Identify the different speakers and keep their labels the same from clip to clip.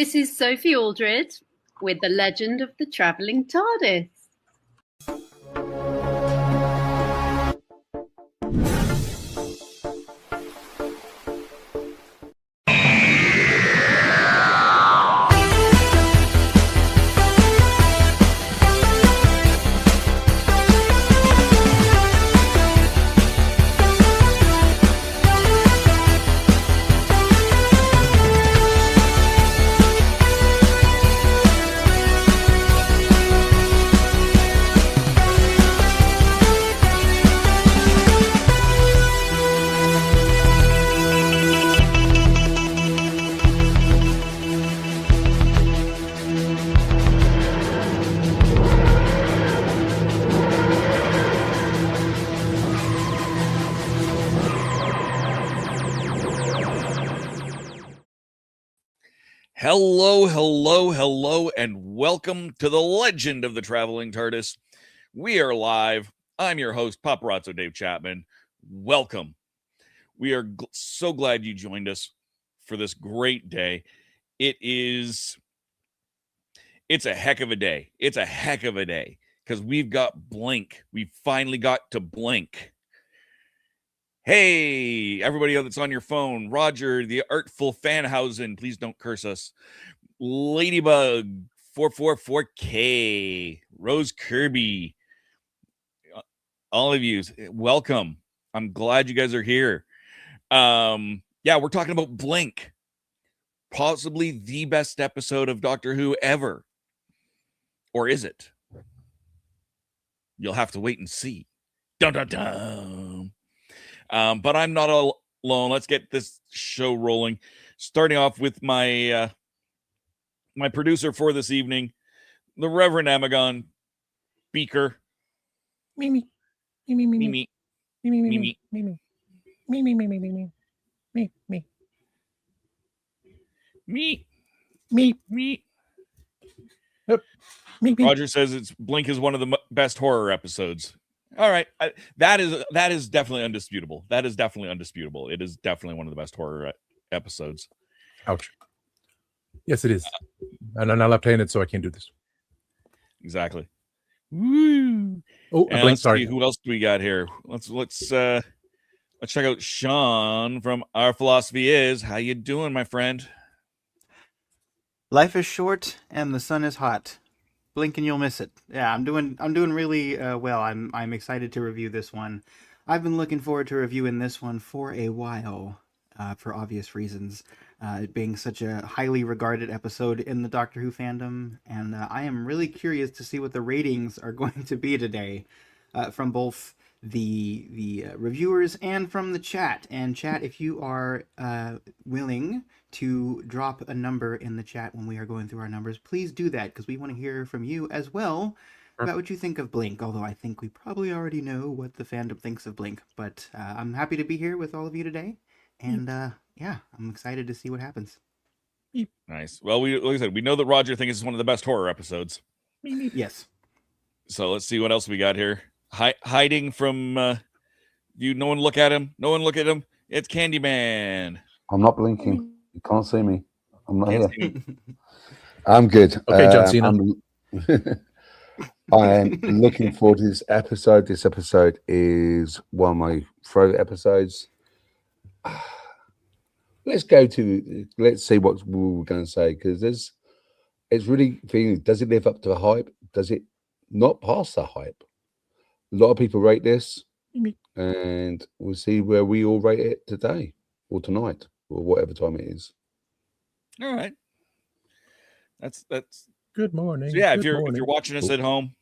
Speaker 1: This is Sophie Aldred with The Legend of the Travelling TARDIS.
Speaker 2: Hello, and welcome to the Legend of the Traveling TARDIS. We are live. I'm your host, Paparazzo Dave Chapman. Welcome. We are so glad you joined us for this great day. It's a heck of a day. It's a heck of a day because we've got Blink. We finally got to Blink. Hey, everybody that's on your phone. Roger, the Artful Fanhausen. Please don't curse us. Ladybug 444K. Rose Kirby. All of you, welcome. I'm glad you guys are here. Yeah, we're talking about Blink. Possibly the best episode of Doctor Who ever. Or is it? You'll have to wait and see. Dun dun dun. But I'm not alone. Let's get this show rolling. Starting off with my my producer for this evening, the Reverend Amagon Beaker.
Speaker 3: Me.
Speaker 2: Roger says Blink is one of the best horror episodes. All right, that is definitely undisputable. That is definitely undisputable. It is definitely one of the best horror episodes.
Speaker 3: Ouch. Yes, it is. And I'm not playing it, so I can't do this.
Speaker 2: Exactly. Woo!
Speaker 3: Oh, Blink, sorry.
Speaker 2: See, who else do we got here? Let's check out Sean from Our Philosophy Is. How you doing, my friend?
Speaker 4: Life is short and the sun is hot. Blink and you'll miss it. Yeah, I'm doing really well. I'm excited to review this one. I've been looking forward to reviewing this one for a while, for obvious reasons. It being such a highly regarded episode in the Doctor Who fandom, and I am really curious to see what the ratings are going to be today, from both the reviewers and from the chat. And chat, if you are willing to drop a number in the chat when we are going through our numbers, please do that, because we want to hear from you as well about what you think of Blink, although I think we probably already know what the fandom thinks of Blink. But I'm happy to be here with all of you today, and yeah, I'm excited to see what happens.
Speaker 2: Nice. Well, like I said, we know that Roger thinks it's one of the best horror episodes.
Speaker 4: Yes.
Speaker 2: So let's see what else we got here. Hiding from you. No one look at him. No one look at him. It's Candyman.
Speaker 5: I'm not blinking. You can't see me. I'm not here. I'm good.
Speaker 3: Okay, John Cena.
Speaker 5: I am looking forward to this episode. This episode is one of my favorite episodes. Let's see what we're going to say, because it's really feeling. Does it live up to the hype? Does it not pass the hype? A lot of people rate this, and we'll see where we all rate it today or tonight or whatever time it is.
Speaker 2: All right. That's
Speaker 3: Good morning.
Speaker 2: So yeah,
Speaker 3: Good
Speaker 2: if you're
Speaker 3: morning.
Speaker 2: watching us at home,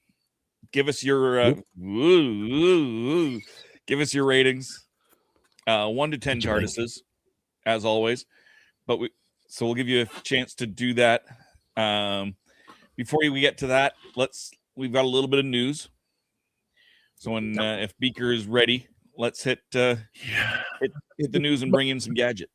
Speaker 2: give us your give us your ratings. 1 to 10 TARDISes, as always. But we'll give you a chance to do that. Before we get to that, we've got a little bit of news. So if Beaker is ready, let's hit the news and bring in some gadget.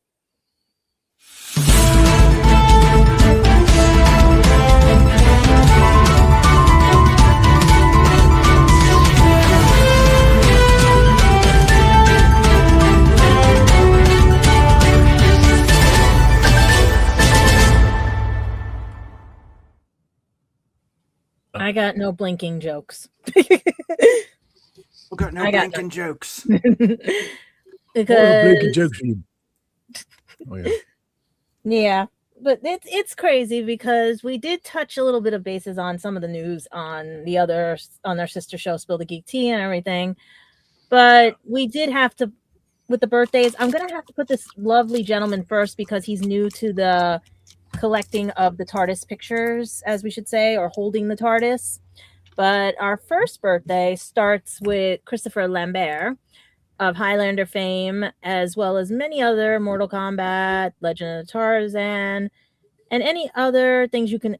Speaker 6: I got no blinking jokes.
Speaker 4: We got no
Speaker 6: I got
Speaker 4: blinking jokes.
Speaker 6: Because
Speaker 3: jokes for you. Oh yeah.
Speaker 6: yeah, but it's crazy because we did touch a little bit of bases on some of the news on their sister show Spill the Geek Tea and everything, but we did have to with the birthdays. I'm gonna have to put this lovely gentleman first because he's new to the collecting of the TARDIS pictures, as we should say, or holding the TARDIS. But our first birthday starts with Christopher Lambert of Highlander fame, as well as many other Mortal Kombat, Legend of Tarzan, and any other things you can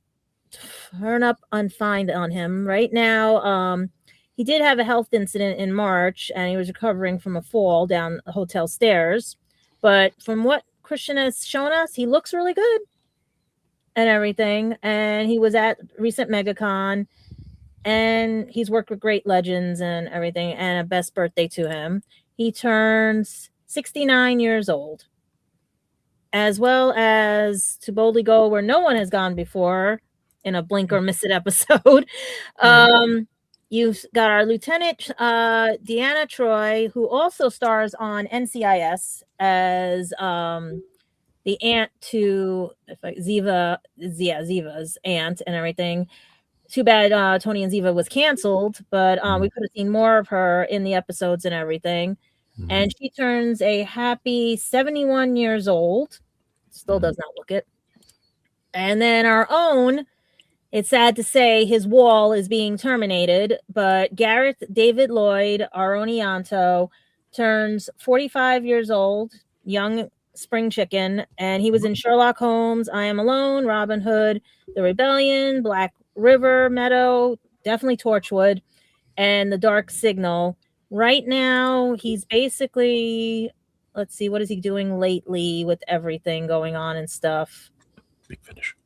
Speaker 6: turn up and find on him. Right now, he did have a health incident in March, and he was recovering from a fall down the hotel stairs. But from what Christian has shown us, he looks really good and everything. And he was at recent MegaCon, and he's worked with great legends and everything. And a best birthday to him. He turns 69 years old, as well as to boldly go where no one has gone before in a blink or miss it episode. You've got our Lieutenant Deanna Troy, who also stars on NCIS as the aunt to Ziva's aunt and everything. Too bad Tony and Ziva was canceled, but we could have seen more of her in the episodes and everything. And she turns a happy 71 years old. Still does not look it. And then our own, it's sad to say his wall is being terminated, but Gareth David Lloyd, our own Ianto, turns 45 years old, young spring chicken, and he was in Sherlock Holmes, I Am Alone, Robin Hood, The Rebellion, Black River Meadow, definitely Torchwood, and The Dark Signal. Right now, he's basically, let's see, what is he doing lately with everything going on and stuff?
Speaker 3: Big Finish.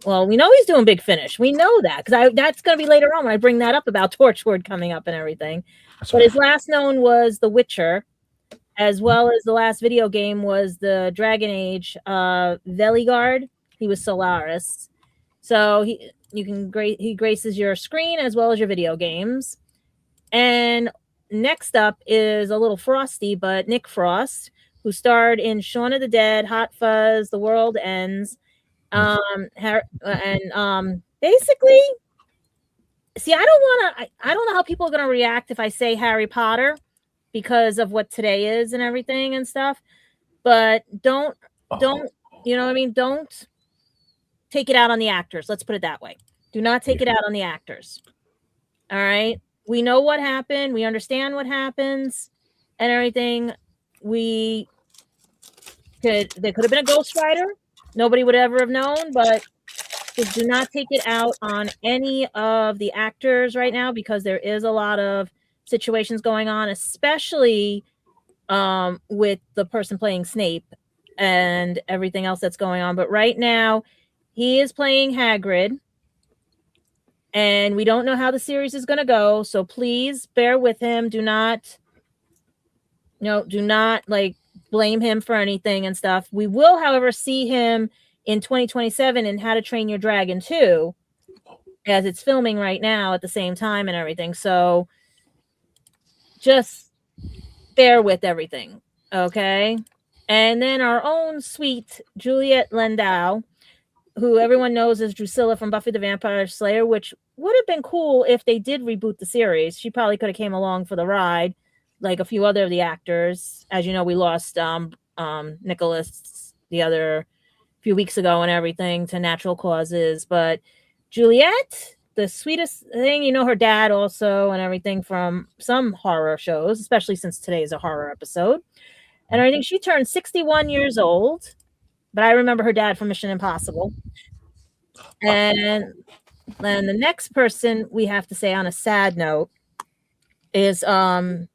Speaker 6: Well, we know he's doing Big Finish. We know that because that's going to be later on when I bring that up about Torchwood coming up and everything. But his last known was The Witcher, as well as the last video game was the Dragon Age Veligard. He was Solaris. So he graces your screen as well as your video games. And next up is a little frosty, but Nick Frost, who starred in Shaun of the Dead, Hot Fuzz, The World Ends, basically, see, I don't know how people are going to react if I say Harry Potter because of what today is and everything and stuff, but don't, you know what I mean? Don't take it out on the actors. Let's put it that way. Do not take it out on the actors. All right. We know what happened. We understand what happens and everything. There could have been a ghostwriter. Nobody would ever have known, but just do not take it out on any of the actors right now because there is a lot of situations going on, especially with the person playing Snape and everything else that's going on. But right now, he is playing Hagrid, and we don't know how the series is going to go. So please bear with him. Do not like blame him for anything and stuff. We will, however, see him in 2027 in How to Train Your Dragon 2, as it's filming right now at the same time and everything. So just bear with everything, okay? And then our own sweet Juliet Landau, who everyone knows as Drusilla from Buffy the Vampire Slayer, which would have been cool if they did reboot the series. She probably could have came along for the ride, like a few other of the actors. As you know, we lost Nicholas the other few weeks ago and everything to natural causes. But Juliet, the sweetest thing, you know, her dad also and everything from some horror shows, especially since today is a horror episode. And I think she turned 61 years old, but I remember her dad from Mission Impossible. And then the next person we have to say on a sad note is a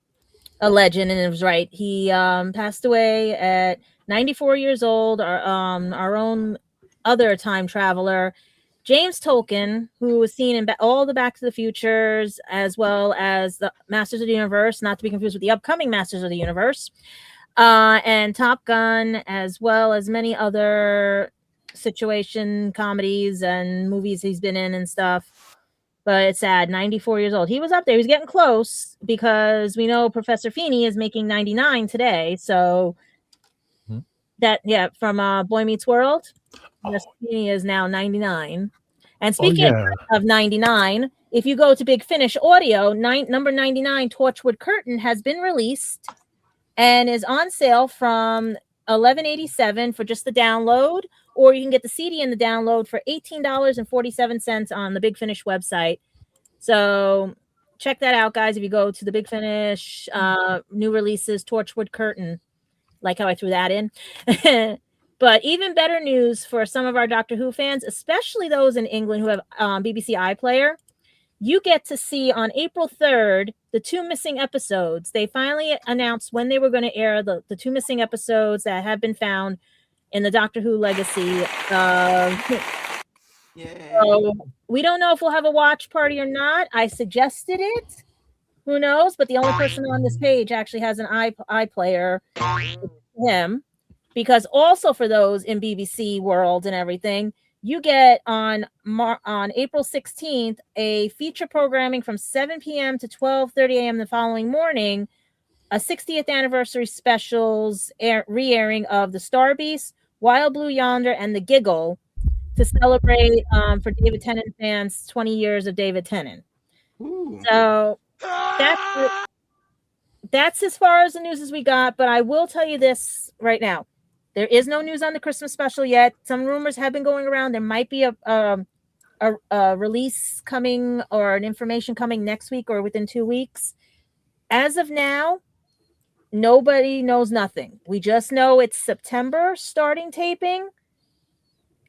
Speaker 6: legend, and it was right. He passed away at 94 years old. Our own other time traveler, James Tolkien, who was seen in all the Back to the Futures, as well as the Masters of the Universe, not to be confused with the upcoming Masters of the Universe, and Top Gun, as well as many other situation comedies and movies he's been in and stuff. But it's sad, 94 years old. He was up there. He was getting close because we know Professor Feeney is making 99 today. So from Boy Meets World, Professor Feeney is now 99. And speaking of 99, if you go to Big Finish Audio, number 99, Torchwood Curtain, has been released and is on sale from $11.87 for just the download, or you can get the CD and the download for $18.47 on the Big Finish website. So check that out, guys. If you go to the Big Finish new releases, Torchwood Curtain, like how I threw that in. But even better news for some of our Doctor Who fans, especially those in England who have BBC iPlayer. You get to see on April 3rd the 2 missing episodes. They finally announced when they were going to air the 2 missing episodes that have been found in the Doctor Who Legacy. So we don't know if we'll have a watch party or not. I suggested it. Who knows? But the only person on this page actually has an iPlayer. Him. Because also for those in BBC World and everything, you get on April 16th a feature programming from 7 p.m. to 12:30 a.m. the following morning, a 60th anniversary specials re-airing of The Star Beast, Wild Blue Yonder, and The Giggle to celebrate for David Tennant fans 20 years of David Tennant. Ooh. So that's as far as the news as we got, but I will tell you this right now. There is no news on the Christmas special yet. Some rumors have been going around. There might be a release coming or an information coming next week or within 2 weeks. As of now, nobody knows nothing. We just know it's September starting taping.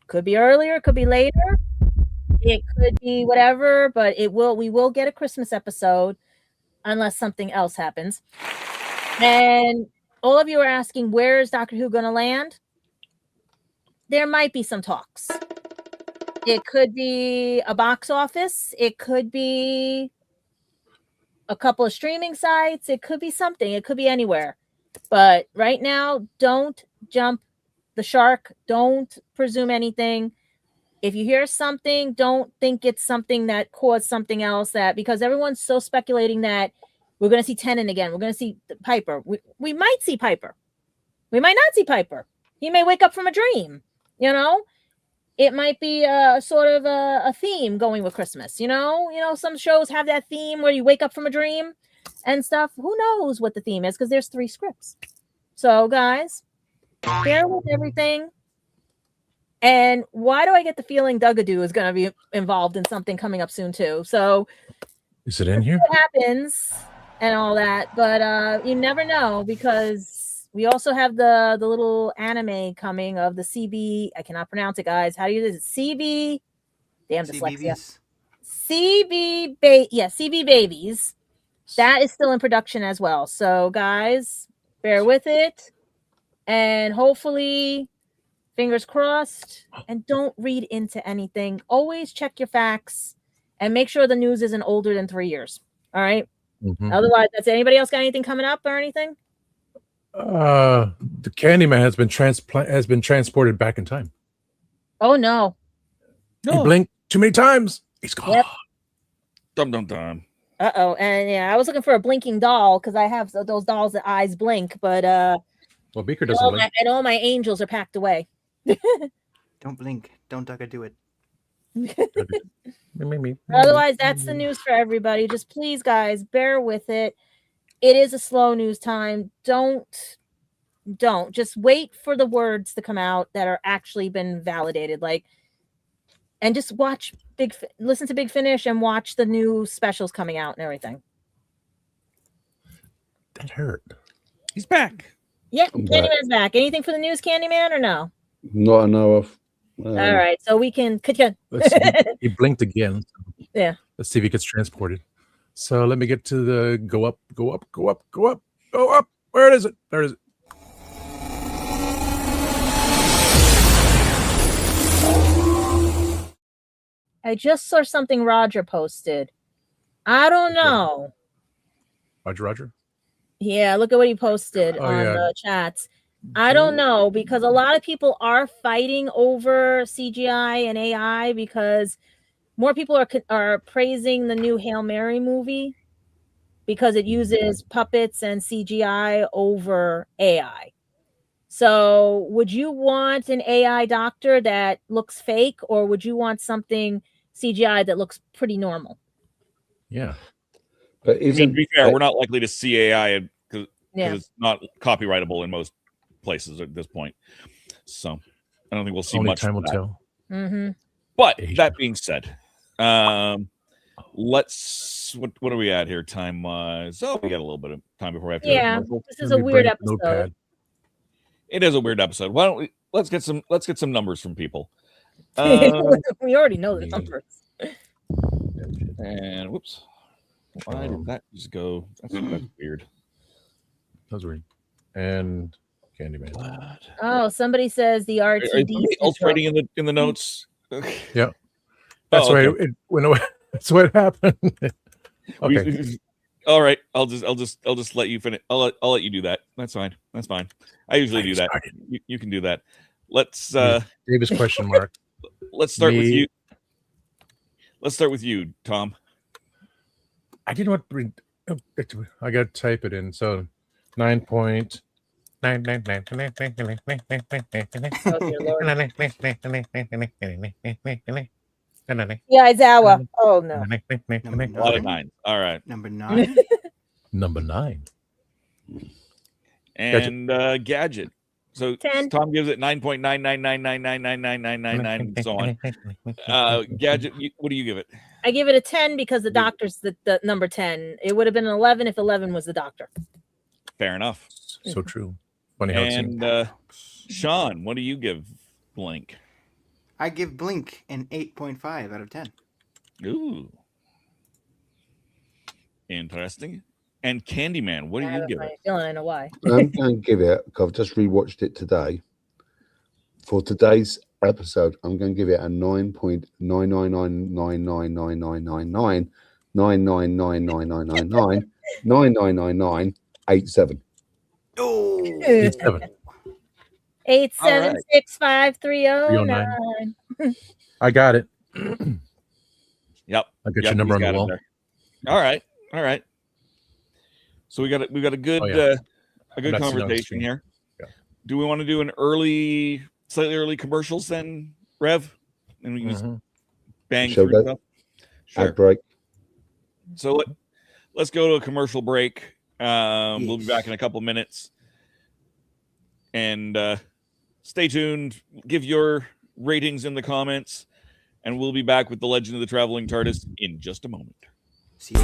Speaker 6: Could be earlier, could be later. It could be whatever, but we will get a Christmas episode unless something else happens. And all of you are asking, where is Doctor Who going to land? There might be some talks. It could be a box office. It could be a couple of streaming sites. It could be something. It could be anywhere. But right now, don't jump the shark. Don't presume anything. If you hear something, don't think it's something that caused something else, because everyone's so speculating that we're going to see Tennant again. We're going to see Piper. We might see Piper. We might not see Piper. He may wake up from a dream. It might be a sort of a theme going with Christmas. Some shows have that theme where you wake up from a dream and stuff. Who knows what the theme is, because there's 3 scripts. So, guys, bear with everything. And why do I get the feeling Dugadoo is going to be involved in something coming up soon, too? So,
Speaker 3: is it in here?
Speaker 6: What happens and all that, but you never know, because we also have the little anime coming of the CB. I cannot pronounce it, guys. How do you do this? CB. Damn dyslexia. CB Babies. That is still in production as well. So, guys, bear with it, and hopefully, fingers crossed. And don't read into anything. Always check your facts, and make sure the news isn't older than 3 years. All right. Mm-hmm. Otherwise, that's it. Anybody else got anything coming up or anything?
Speaker 3: The Candyman has been transported back in time.
Speaker 6: Oh no!
Speaker 3: He blinked too many times. He's gone. Yep.
Speaker 2: Dum dum dum.
Speaker 6: Uh-oh. And yeah, I was looking for a blinking doll, because I have those dolls that eyes blink, but
Speaker 3: well, Beaker doesn't blink.
Speaker 6: And all my angels are packed away.
Speaker 4: Don't blink. Don't do it.
Speaker 6: Otherwise, that's the news for everybody. Just please, guys, bear with it. It is a slow news time. Don't just wait for the words to come out that are actually been validated. And just listen to Big Finish and watch the new specials coming out and everything.
Speaker 3: That hurt.
Speaker 2: He's back.
Speaker 6: Yep, Candyman's back. Anything for the news, Candyman, or no?
Speaker 5: Not I know of.
Speaker 6: All right, so we can.
Speaker 3: Let's see. He blinked again.
Speaker 6: Yeah.
Speaker 3: Let's see if he gets transported. So let me get to the go up. Where is it? There it is.
Speaker 6: I just saw something Roger posted. I don't know.
Speaker 3: Roger?
Speaker 6: Yeah, look at what he posted on the chats. I don't know, because a lot of people are fighting over CGI and AI, because more people are praising the new Hail Mary movie because it uses puppets and CGI over AI. So would you want an AI doctor that looks fake, or would you want something CGI that looks pretty normal?
Speaker 3: Yeah.
Speaker 5: But
Speaker 2: I mean,
Speaker 5: isn't
Speaker 2: to be fair, we're not likely to see AI because
Speaker 6: Yeah.
Speaker 2: it's not copyrightable in most places at this point. So I don't think we'll see
Speaker 3: Only
Speaker 2: much.
Speaker 3: time will
Speaker 2: of that.
Speaker 3: tell.
Speaker 6: Mm-hmm.
Speaker 2: But
Speaker 3: Asian.
Speaker 2: that being said, let's what are we at here time wise? Oh, we got a little bit of time before we have to go to
Speaker 6: Yeah,
Speaker 2: commercial.
Speaker 6: this is
Speaker 3: Let
Speaker 6: a
Speaker 3: me
Speaker 6: weird
Speaker 3: bring up
Speaker 6: episode.
Speaker 3: Notepad.
Speaker 2: It is a weird episode. Why don't we let's get some numbers from people.
Speaker 6: We already know the
Speaker 3: Me.
Speaker 6: numbers.
Speaker 2: And whoops, why did that just go? That's weird.
Speaker 3: That was weird. And Candyman.
Speaker 6: Oh, somebody says the
Speaker 2: Are
Speaker 6: RTD.
Speaker 2: somebody else writing in the notes?
Speaker 3: Yeah. That's why it went away. That's what happened. Okay.
Speaker 2: All right. I'll just let you finish. I'll let you do that. That's fine. That's fine. I usually do that. You can do that. Let's
Speaker 3: Davis question mark.
Speaker 2: let's start with you. Let's start with you, Tom.
Speaker 3: I didn't want to bring. I got to type it in. So 9.999.
Speaker 6: Yeah, Izawa. Oh no.
Speaker 2: A lot of nines. All right.
Speaker 4: Number 9.
Speaker 3: Number 9.
Speaker 2: And Gadget. So
Speaker 6: 10.
Speaker 2: Tom gives it 9.99999999999 and so on. Gadget, what do you give it?
Speaker 6: I give it a 10 because the doctor's the number 10. It would have been an 11 if 11 was the doctor.
Speaker 2: Fair enough.
Speaker 3: So true. Funny how it seems.
Speaker 2: And Sean, what do you give Blink?
Speaker 4: I give Blink an 8.5 out of 10.
Speaker 2: Ooh. Interesting. And Candyman, what do you give it?
Speaker 6: I know why.
Speaker 5: I'm going to give it, because I've just rewatched it today. For today's episode, I'm going to give it a 9.9999999999999999987.
Speaker 4: Oh,
Speaker 6: 8765309.
Speaker 3: I got it.
Speaker 2: Yep.
Speaker 3: I got your number on the wall.
Speaker 2: All right. So we got a good conversation here.
Speaker 3: Yeah.
Speaker 2: Do we want to do an slightly early commercials then, Rev? And we can just bang
Speaker 5: Show
Speaker 2: through
Speaker 5: that.
Speaker 2: stuff. Sure.
Speaker 5: Ad break.
Speaker 2: So let's go to a commercial break. We'll be back in a couple minutes. And stay tuned. Give your ratings in the comments. And we'll be back with the Legend of the Traveling TARDIS in just a moment.
Speaker 4: see you.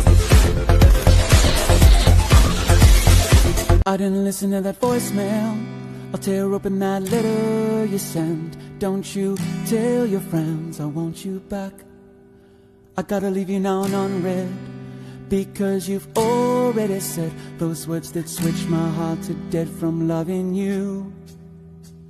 Speaker 7: I didn't listen to that voicemail. I'll tear open that letter you sent. Don't you tell your friends I want you back. I gotta leave you now and unread, because you've already said those words that switch my heart to dead from loving you.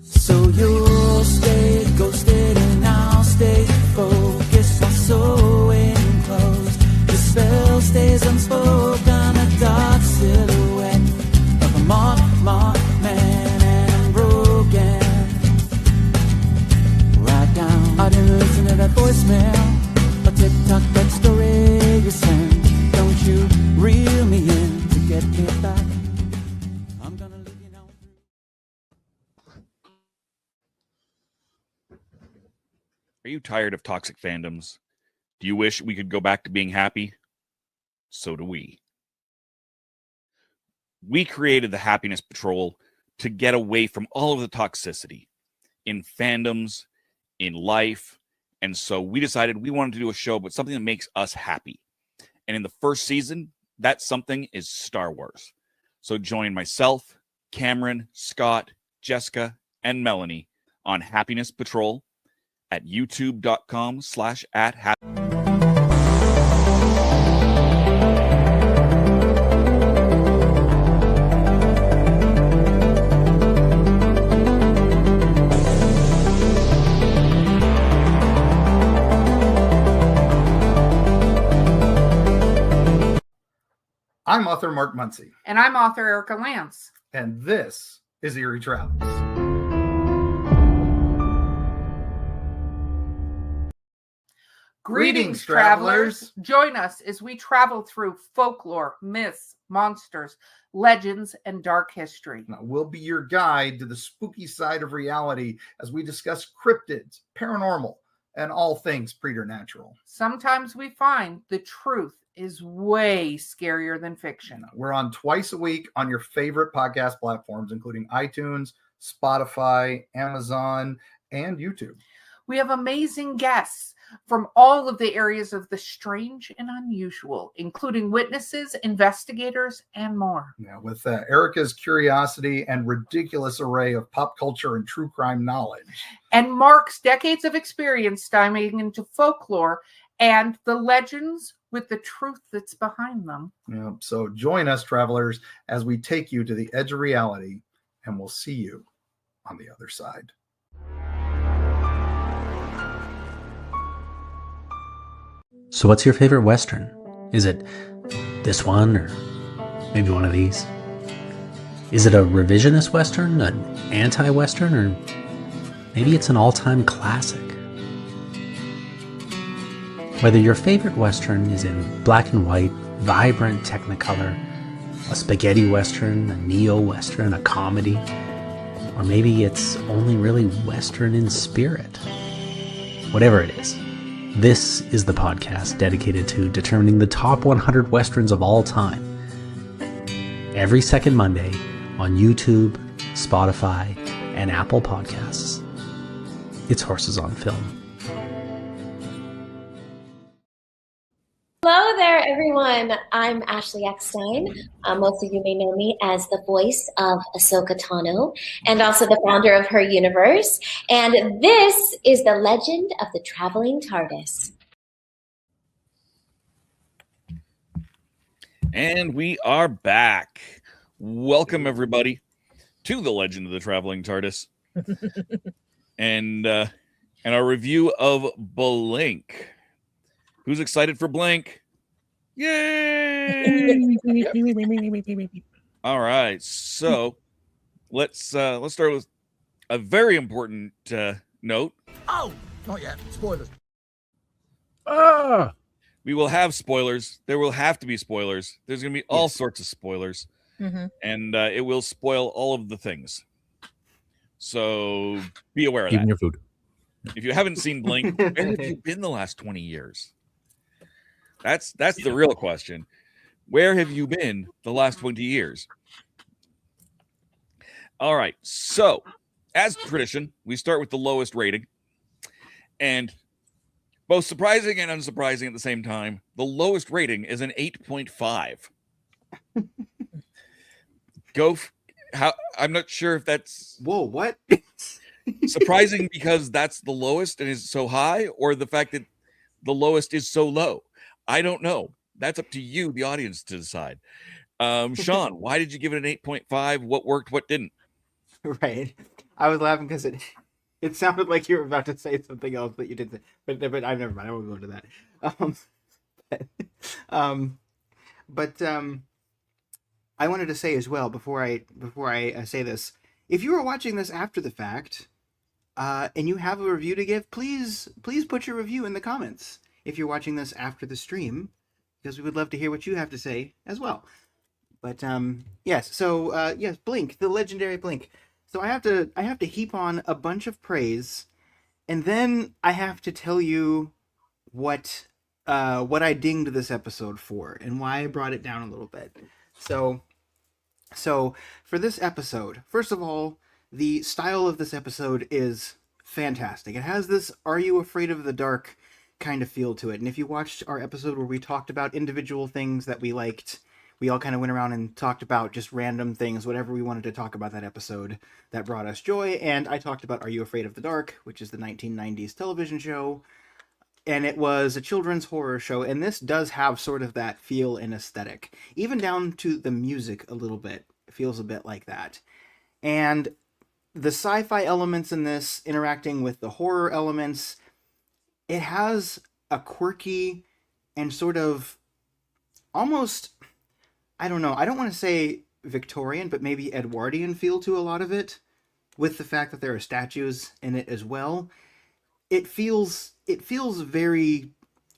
Speaker 7: So you'll stay ghosted and I'll stay focused on sewing clothes. The spell stays unspoken, a dark silhouette of a marked man and broken. Right down, I didn't listen to that voicemail. A tick-tock, that story you sent. Don't you reel me in to get me back. I'm gonna leave you now.
Speaker 2: Are you tired of toxic fandoms? Do you wish we could go back to being happy? So do we. We created the Happiness Patrol to get away from all of the toxicity in fandoms, in life, and so we decided we wanted to do a show, but something that makes us happy. And in the first season, that something is Star Wars. So join myself, Cameron, Scott, Jessica, and Melanie on Happiness Patrol at youtube.com/@happy.
Speaker 8: I'm author Mark Muncy,
Speaker 9: And I'm author Erica Lance.
Speaker 8: and this is Eerie Travels.
Speaker 9: Greetings, travelers. Join us as we travel through folklore, myths, monsters, legends, and dark history.
Speaker 8: Now, we'll be your guide to the spooky side of reality as we discuss cryptids, paranormal, and all things preternatural.
Speaker 9: Sometimes we find the truth is way scarier than fiction.
Speaker 8: We're on twice a week on your favorite podcast platforms, including iTunes, Spotify, Amazon, and YouTube.
Speaker 9: We have amazing guests from all of the areas of the strange and unusual, including witnesses, investigators, and more.
Speaker 8: Now, with Erica's curiosity and ridiculous array of pop culture and true crime knowledge.
Speaker 9: And Mark's decades of experience diving into folklore and the legends with the truth that's behind them.
Speaker 8: Yeah, so join us, travelers, as we take you to the edge of reality, and we'll see you on the other side.
Speaker 10: So what's your favorite Western? Is it this one or maybe one of these? Is it a revisionist Western, an anti-Western, or maybe it's an all-time classic? Whether your favorite Western is in black and white, vibrant Technicolor, a spaghetti Western, a neo-Western, a comedy, or maybe it's only really Western in spirit. Whatever it is, this is the podcast dedicated to determining the top 100 Westerns of all time. Every second Monday on YouTube, Spotify, and Apple Podcasts. It's Horses on Film.
Speaker 11: Hello there, everyone. I'm Ashley Eckstein. Most of you may know me as the voice of Ahsoka Tano and also the founder of her universe. And this is the legend of the traveling TARDIS.
Speaker 2: And we are back. Welcome, everybody, to the legend of the traveling TARDIS. and our review of Blink. Who's excited for Blink? Yay! All right, so let's start with a very important note.
Speaker 8: Oh, not yet. Spoilers.
Speaker 2: We will have spoilers. There will have to be spoilers. There's going to be all sorts of spoilers, and it will spoil all of the things. So be aware of
Speaker 3: Even
Speaker 2: that.
Speaker 3: your food.
Speaker 2: If you haven't seen Blink, where have you been the last 20 years? That's the real question. Where have you been the last 20 years? All right. So, as tradition, we start with the lowest rating. And both surprising and unsurprising at the same time, the lowest rating is an 8.5. I'm not sure if that's
Speaker 4: what?
Speaker 2: surprising because that's the lowest and is so high, or the fact that the lowest is so low. I don't know. That's up to you, the audience, to decide. Sean, why did you give it an 8.5? What worked, what didn't?
Speaker 4: Right. I was laughing because it sounded like you were about to say something else that you didn't. But I never mind. I won't go into that. But I wanted to say as well before I say this, if you are watching this after the fact, and you have a review to give, please put your review in the comments. If you're watching this after the stream, because we would love to hear what you have to say as well. But yes, so yes, Blink, the legendary Blink. So I have to heap on a bunch of praise, and then I have to tell you what I dinged this episode for and why I brought it down a little bit. So for this episode, first of all, the style of this episode is fantastic. It has this "Are you afraid of the dark?" kind of feel to it. And if you watched our episode where we talked about individual things that we liked, we all kind of went around and talked about just random things, whatever we wanted to talk about that episode that brought us joy. And I talked about Are You Afraid of the Dark, which is the 1990s television show. And it was a children's horror show. And this does have sort of that feel and aesthetic, even down to the music a little bit. It feels a bit like that. And the sci-fi elements in this interacting with the horror elements, it has a quirky and sort of almost, I don't know, I don't want to say Victorian, but maybe Edwardian feel to a lot of it, with the fact that there are statues in it as well. It feels very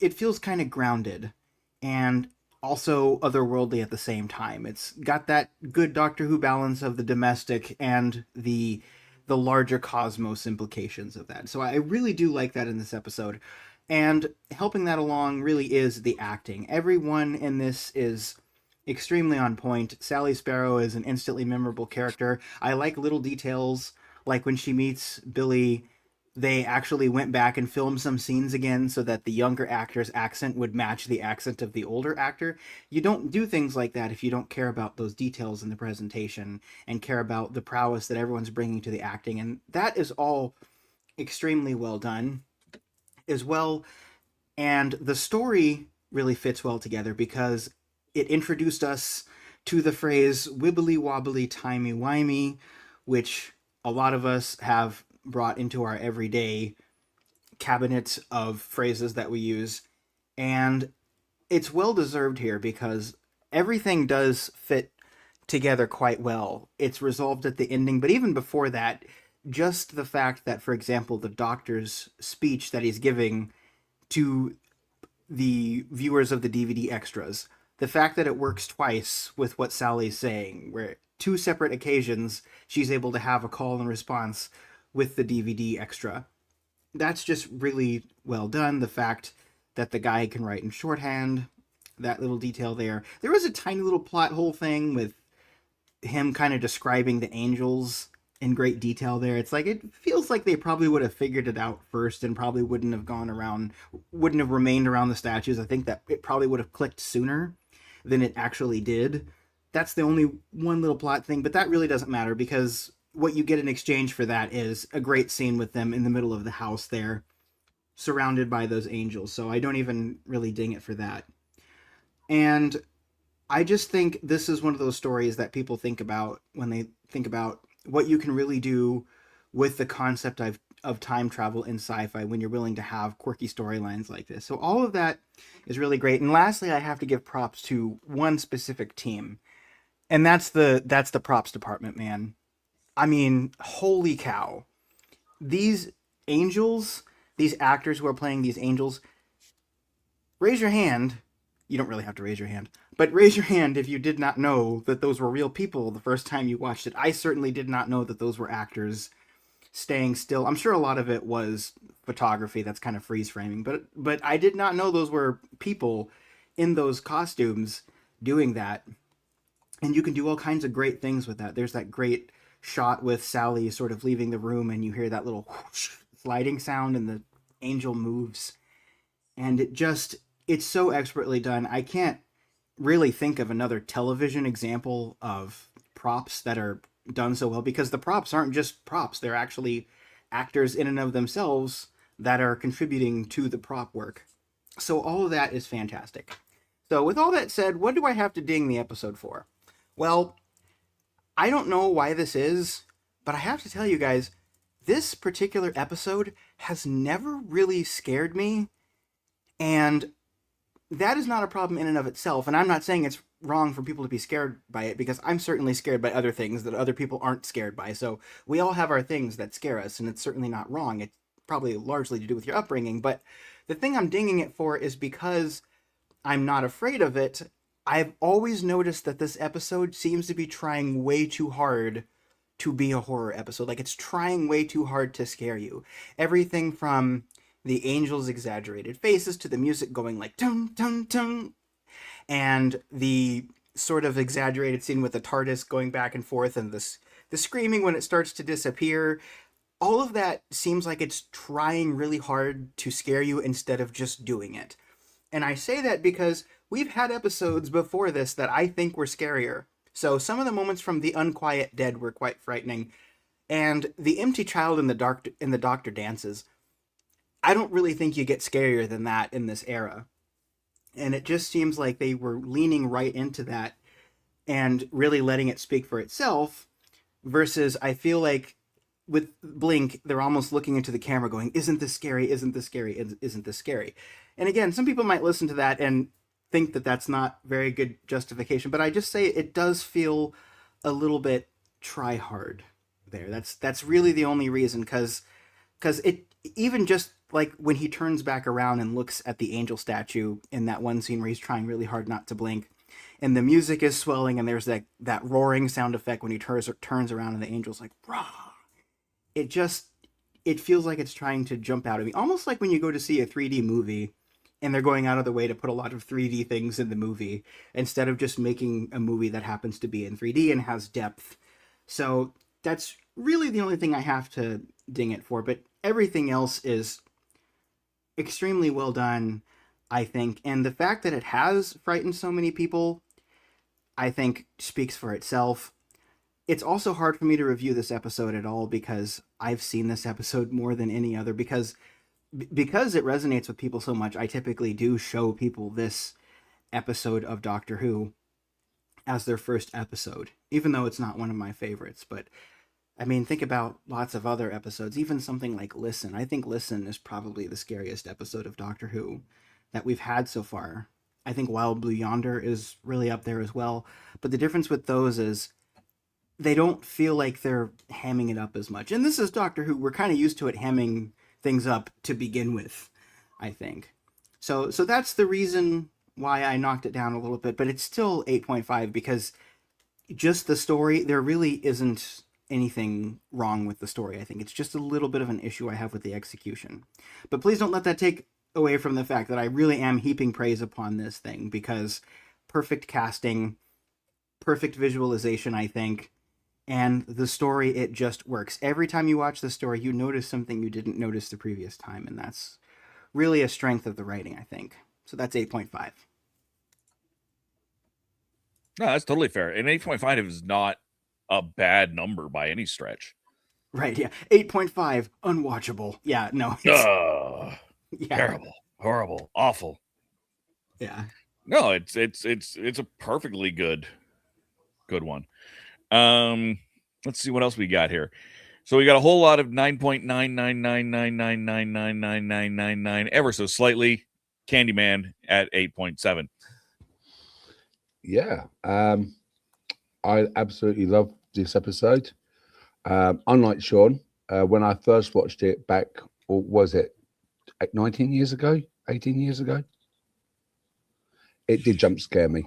Speaker 4: it feels kind of grounded and also otherworldly at the same time. It's got that good Doctor Who balance of the domestic and the larger cosmos implications of that. So I really do like that in this episode. And helping that along really is the acting. Everyone in this is extremely on point. Sally Sparrow is an instantly memorable character. I like little details, like when she meets Billy, they actually went back and filmed some scenes again so that the younger actor's accent would match the accent of the older actor. You don't do things like that if you don't care about those details in the presentation and care about the prowess that everyone's bringing to the acting. And that is all extremely well done as well. And the story really fits well together because it introduced us to the phrase wibbly wobbly timey wimey, which a lot of us have brought into our everyday cabinet of phrases that we use. And it's well deserved here because everything does fit together quite well. It's resolved at the ending, but even before that, just the fact that, for example, the doctor's speech that he's giving to the viewers of the DVD extras, the fact that it works twice with what Sally's saying, where two separate occasions she's able to have a call and response with the DVD extra. That's just really well done. The fact that the guy can write in shorthand, that little detail there. There was a tiny little plot hole thing with him kind of describing the angels in great detail there. It's like, it feels like they probably would have figured it out first and probably wouldn't have remained around the statues. I think that it probably would have clicked sooner than it actually did. That's the only one little plot thing, but that really doesn't matter because what you get in exchange for that is a great scene with them in the middle of the house there, surrounded by those angels. So I don't even really ding it for that. And I just think this is one of those stories that people think about when they think about what you can really do with the concept of time travel in sci-fi when you're willing to have quirky storylines like this. So all of that is really great. And lastly, I have to give props to one specific team. And that's the props department, man. I mean, holy cow. These angels, these actors who are playing these angels, raise your hand. You don't really have to raise your hand, but raise your hand if you did not know that those were real people the first time you watched it. I certainly did not know that those were actors staying still. I'm sure a lot of it was photography that's kind of freeze framing, but I did not know those were people in those costumes doing that. And you can do all kinds of great things with that. There's that great shot with Sally sort of leaving the room and you hear that little whoosh sliding sound and the angel moves. And it's so expertly done. I can't really think of another television example of props that are done so well because the props aren't just props. They're actually actors in and of themselves that are contributing to the prop work. So all of that is fantastic. So with all that said, what do I have to ding the episode for? Well, I don't know why this is, but I have to tell you guys, this particular episode has never really scared me, and that is not a problem in and of itself. And I'm not saying it's wrong for people to be scared by it, because I'm certainly scared by other things that other people aren't scared by. So we all have our things that scare us, and it's certainly not wrong. It's probably largely to do with your upbringing. But the thing I'm dinging it for is because I'm not afraid of it. I've always noticed that this episode seems to be trying way too hard to be a horror episode. Like, it's trying way too hard to scare you. Everything from the angels' exaggerated faces to the music going like dun dun dun, and the sort of exaggerated scene with the TARDIS going back and forth, and the screaming when it starts to disappear. All of that seems like it's trying really hard to scare you instead of just doing it. And I say that because we've had episodes before this that I think were scarier. So some of the moments from The Unquiet Dead were quite frightening. And The Empty Child in the Doctor Dances, I don't really think you get scarier than that in this era. And it just seems like they were leaning right into that and really letting it speak for itself, versus I feel like with Blink, they're almost looking into the camera going, isn't this scary? Isn't this scary? Isn't this scary? And again, some people might listen to that and think that that's not very good justification, but I just say it does feel a little bit try hard there. That's really the only reason, because it, even just like when he turns back around and looks at the angel statue in that one scene where he's trying really hard not to blink, and the music is swelling, and there's that roaring sound effect when he turns around and the angel's like, rah. It feels like it's trying to jump out at me, almost like when you go to see a 3D movie and they're going out of the way to put a lot of 3D things in the movie instead of just making a movie that happens to be in 3D and has depth. So that's really the only thing I have to ding it for, but everything else is extremely well done, I think. And the fact that it has frightened so many people, I think, speaks for itself. It's also hard for me to review this episode at all because I've seen this episode more than any other, because it resonates with people so much. I typically do show people this episode of Doctor Who as their first episode, even though it's not one of my favorites. But I mean, think about lots of other episodes, even something like Listen. I think Listen is probably the scariest episode of Doctor Who that we've had so far. I think Wild Blue Yonder is really up there as well. But the difference with those is they don't feel like they're hamming it up as much. And this is Doctor Who. We're kind of used to it hamming things up to begin with, I think. So that's the reason why I knocked it down a little bit, but it's still 8.5 because just the story, there really isn't anything wrong with the story. I think it's just a little bit of an issue I have with the execution. But please don't let that take away from the fact that I really am heaping praise upon this thing, because perfect casting, perfect visualization, I think, and the story, it just works. Every time you watch the story, you notice something you didn't notice the previous time, and that's really a strength of the writing, I think. So that's 8.5.
Speaker 2: No, that's totally fair. And 8.5 is not a bad number by any stretch.
Speaker 4: Right, yeah. 8.5, unwatchable. Yeah, no. Yeah.
Speaker 2: Terrible, horrible, awful.
Speaker 4: Yeah.
Speaker 2: No, it's a perfectly good one. Let's see what else we got here. So we got a whole lot of 9.99999999999 ever so slightly. Candyman at 8.7.
Speaker 5: Yeah. I absolutely love this episode. Unlike Sean, when I first watched it back, or was it 19 years ago, 18 years ago, it did jump scare me.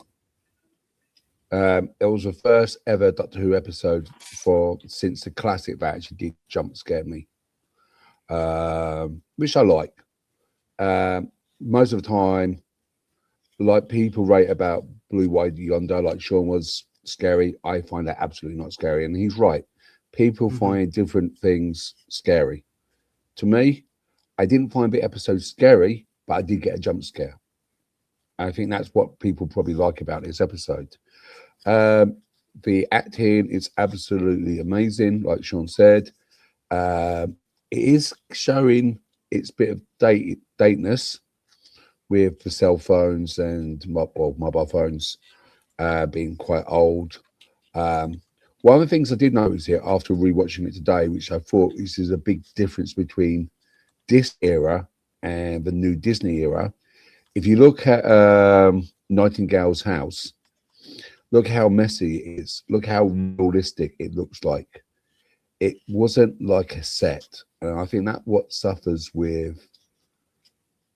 Speaker 5: It was the first ever Doctor Who episode since the classic that actually did jump scare me, which I like. Most of the time, like people rate about Blue Wide Yonder, like Sean was scary. I find that absolutely not scary, and he's right. People find different things scary. To me, I didn't find the episode scary, but I did get a jump scare. I think that's what people probably like about this episode. The acting is absolutely amazing, like Sean said. It is showing its bit of dateness with the cell phones and mobile phones being quite old. One of the things I did notice here after rewatching it today, which I thought this is a big difference between this era and the new Disney era. If you look at Nightingale's house, look how messy it is. Look how realistic it looks like. It wasn't like a set. And I think that's what suffers with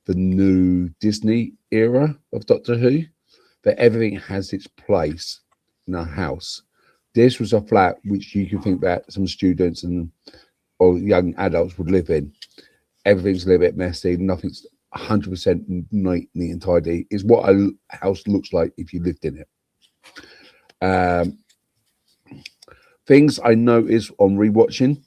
Speaker 5: the new Disney era of Doctor Who, that everything has its place in a house. This was a flat which you can think that some students or young adults would live in. Everything's a little bit messy. Nothing's 100% neat and tidy. Is what a house looks like if you lived in it. Things I noticed on rewatching: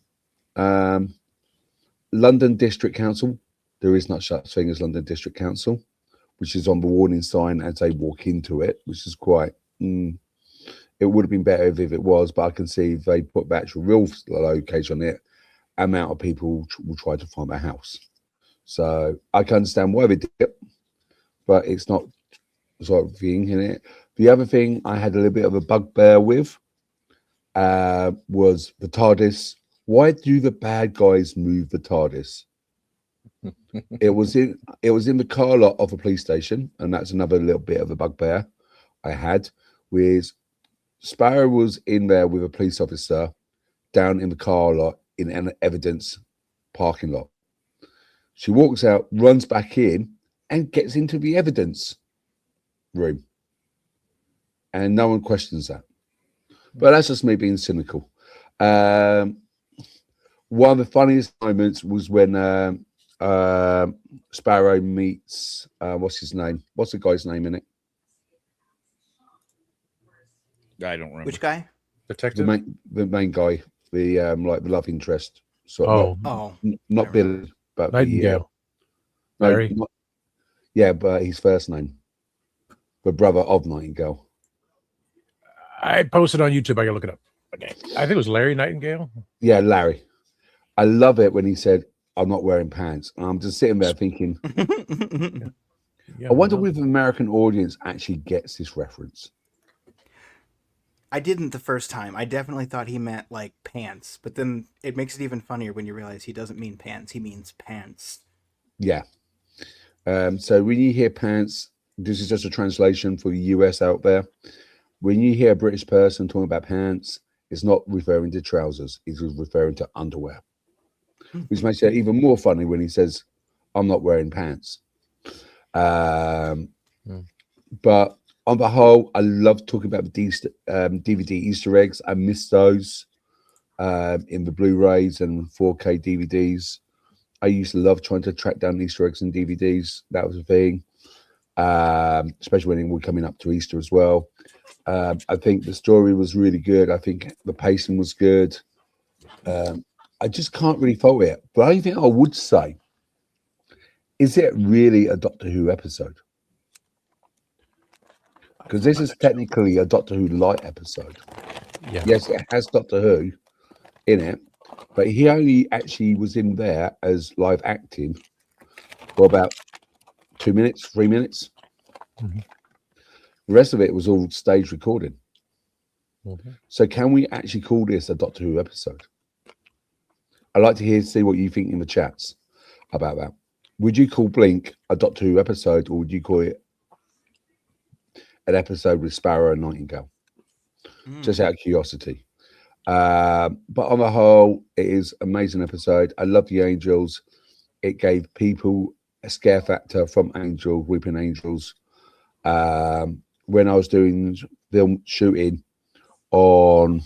Speaker 5: London District Council. There is not such thing as London District Council, which is on the warning sign as they walk into it, which is quite. It would have been better if it was, but I can see if they put the actual real location on it, amount of people will try to find a house. So I can understand why they did it, but it's not sort of thing in it. The other thing I had a little bit of a bugbear with was the TARDIS. Why do the bad guys move the TARDIS? It was in the car lot of a police station, and that's another little bit of a bugbear I had. With Sparrow was in there with a police officer down in the car lot in an evidence parking lot. She walks out, runs back in, and gets into the evidence room. And no one questions that. But that's just me being cynical. One of the funniest moments was when Sparrow meets what's his name? What's the guy's name in it?
Speaker 2: I don't remember.
Speaker 4: Which guy?
Speaker 3: Detective.
Speaker 5: The main guy, the like the love interest. Sort
Speaker 3: Oh,
Speaker 5: of not Billy, but
Speaker 3: Nightingale.
Speaker 5: no,
Speaker 3: Larry.
Speaker 5: yeah, but his first name, the brother of Nightingale.
Speaker 3: I posted on YouTube. I gotta look it up. Okay. I think it was Larry Nightingale.
Speaker 5: Yeah, Larry. I love it when he said, "I'm not wearing pants." And I'm just sitting there thinking,
Speaker 3: Yeah,
Speaker 5: I wonder
Speaker 3: no.
Speaker 5: if the American audience actually gets this reference.
Speaker 4: I didn't the first time. I definitely thought he meant like pants, but then it makes it even funnier when you realize he doesn't mean pants. He means pants.
Speaker 5: Yeah. So when you hear pants, this is just a translation for the US out there. When you hear a British person talking about pants, it's not referring to trousers. It's referring to underwear, which makes it even more funny when he says, "I'm not wearing pants." But on the whole, I love talking about the DVD Easter eggs. I miss those in the Blu-rays and 4K DVDs. I used to love trying to track down Easter eggs in DVDs. That was a thing, especially when we're coming up to Easter as well. I think the story was really good. I think the pacing was good. I just can't really fault it. But the only thing I would say, is it really a Doctor Who episode? Because this is technically a Doctor Who light episode.
Speaker 3: Yeah.
Speaker 5: Yes, it has Doctor Who in it, but he only actually was in there as live acting for about 2 minutes, 3 minutes.
Speaker 3: Mhm.
Speaker 5: The rest of it was all stage recording.
Speaker 3: Mhm.
Speaker 5: So can we actually call this a Doctor Who episode? I'd like to see what you think in the chats about that. Would you call Blink a Doctor Who episode, or would you call it an episode with Sparrow and Nightingale? Just out of curiosity. But on the whole, it is an amazing episode. I love the Angels. It gave people a scare factor from Angel, Weeping Angels. When I was doing film shooting on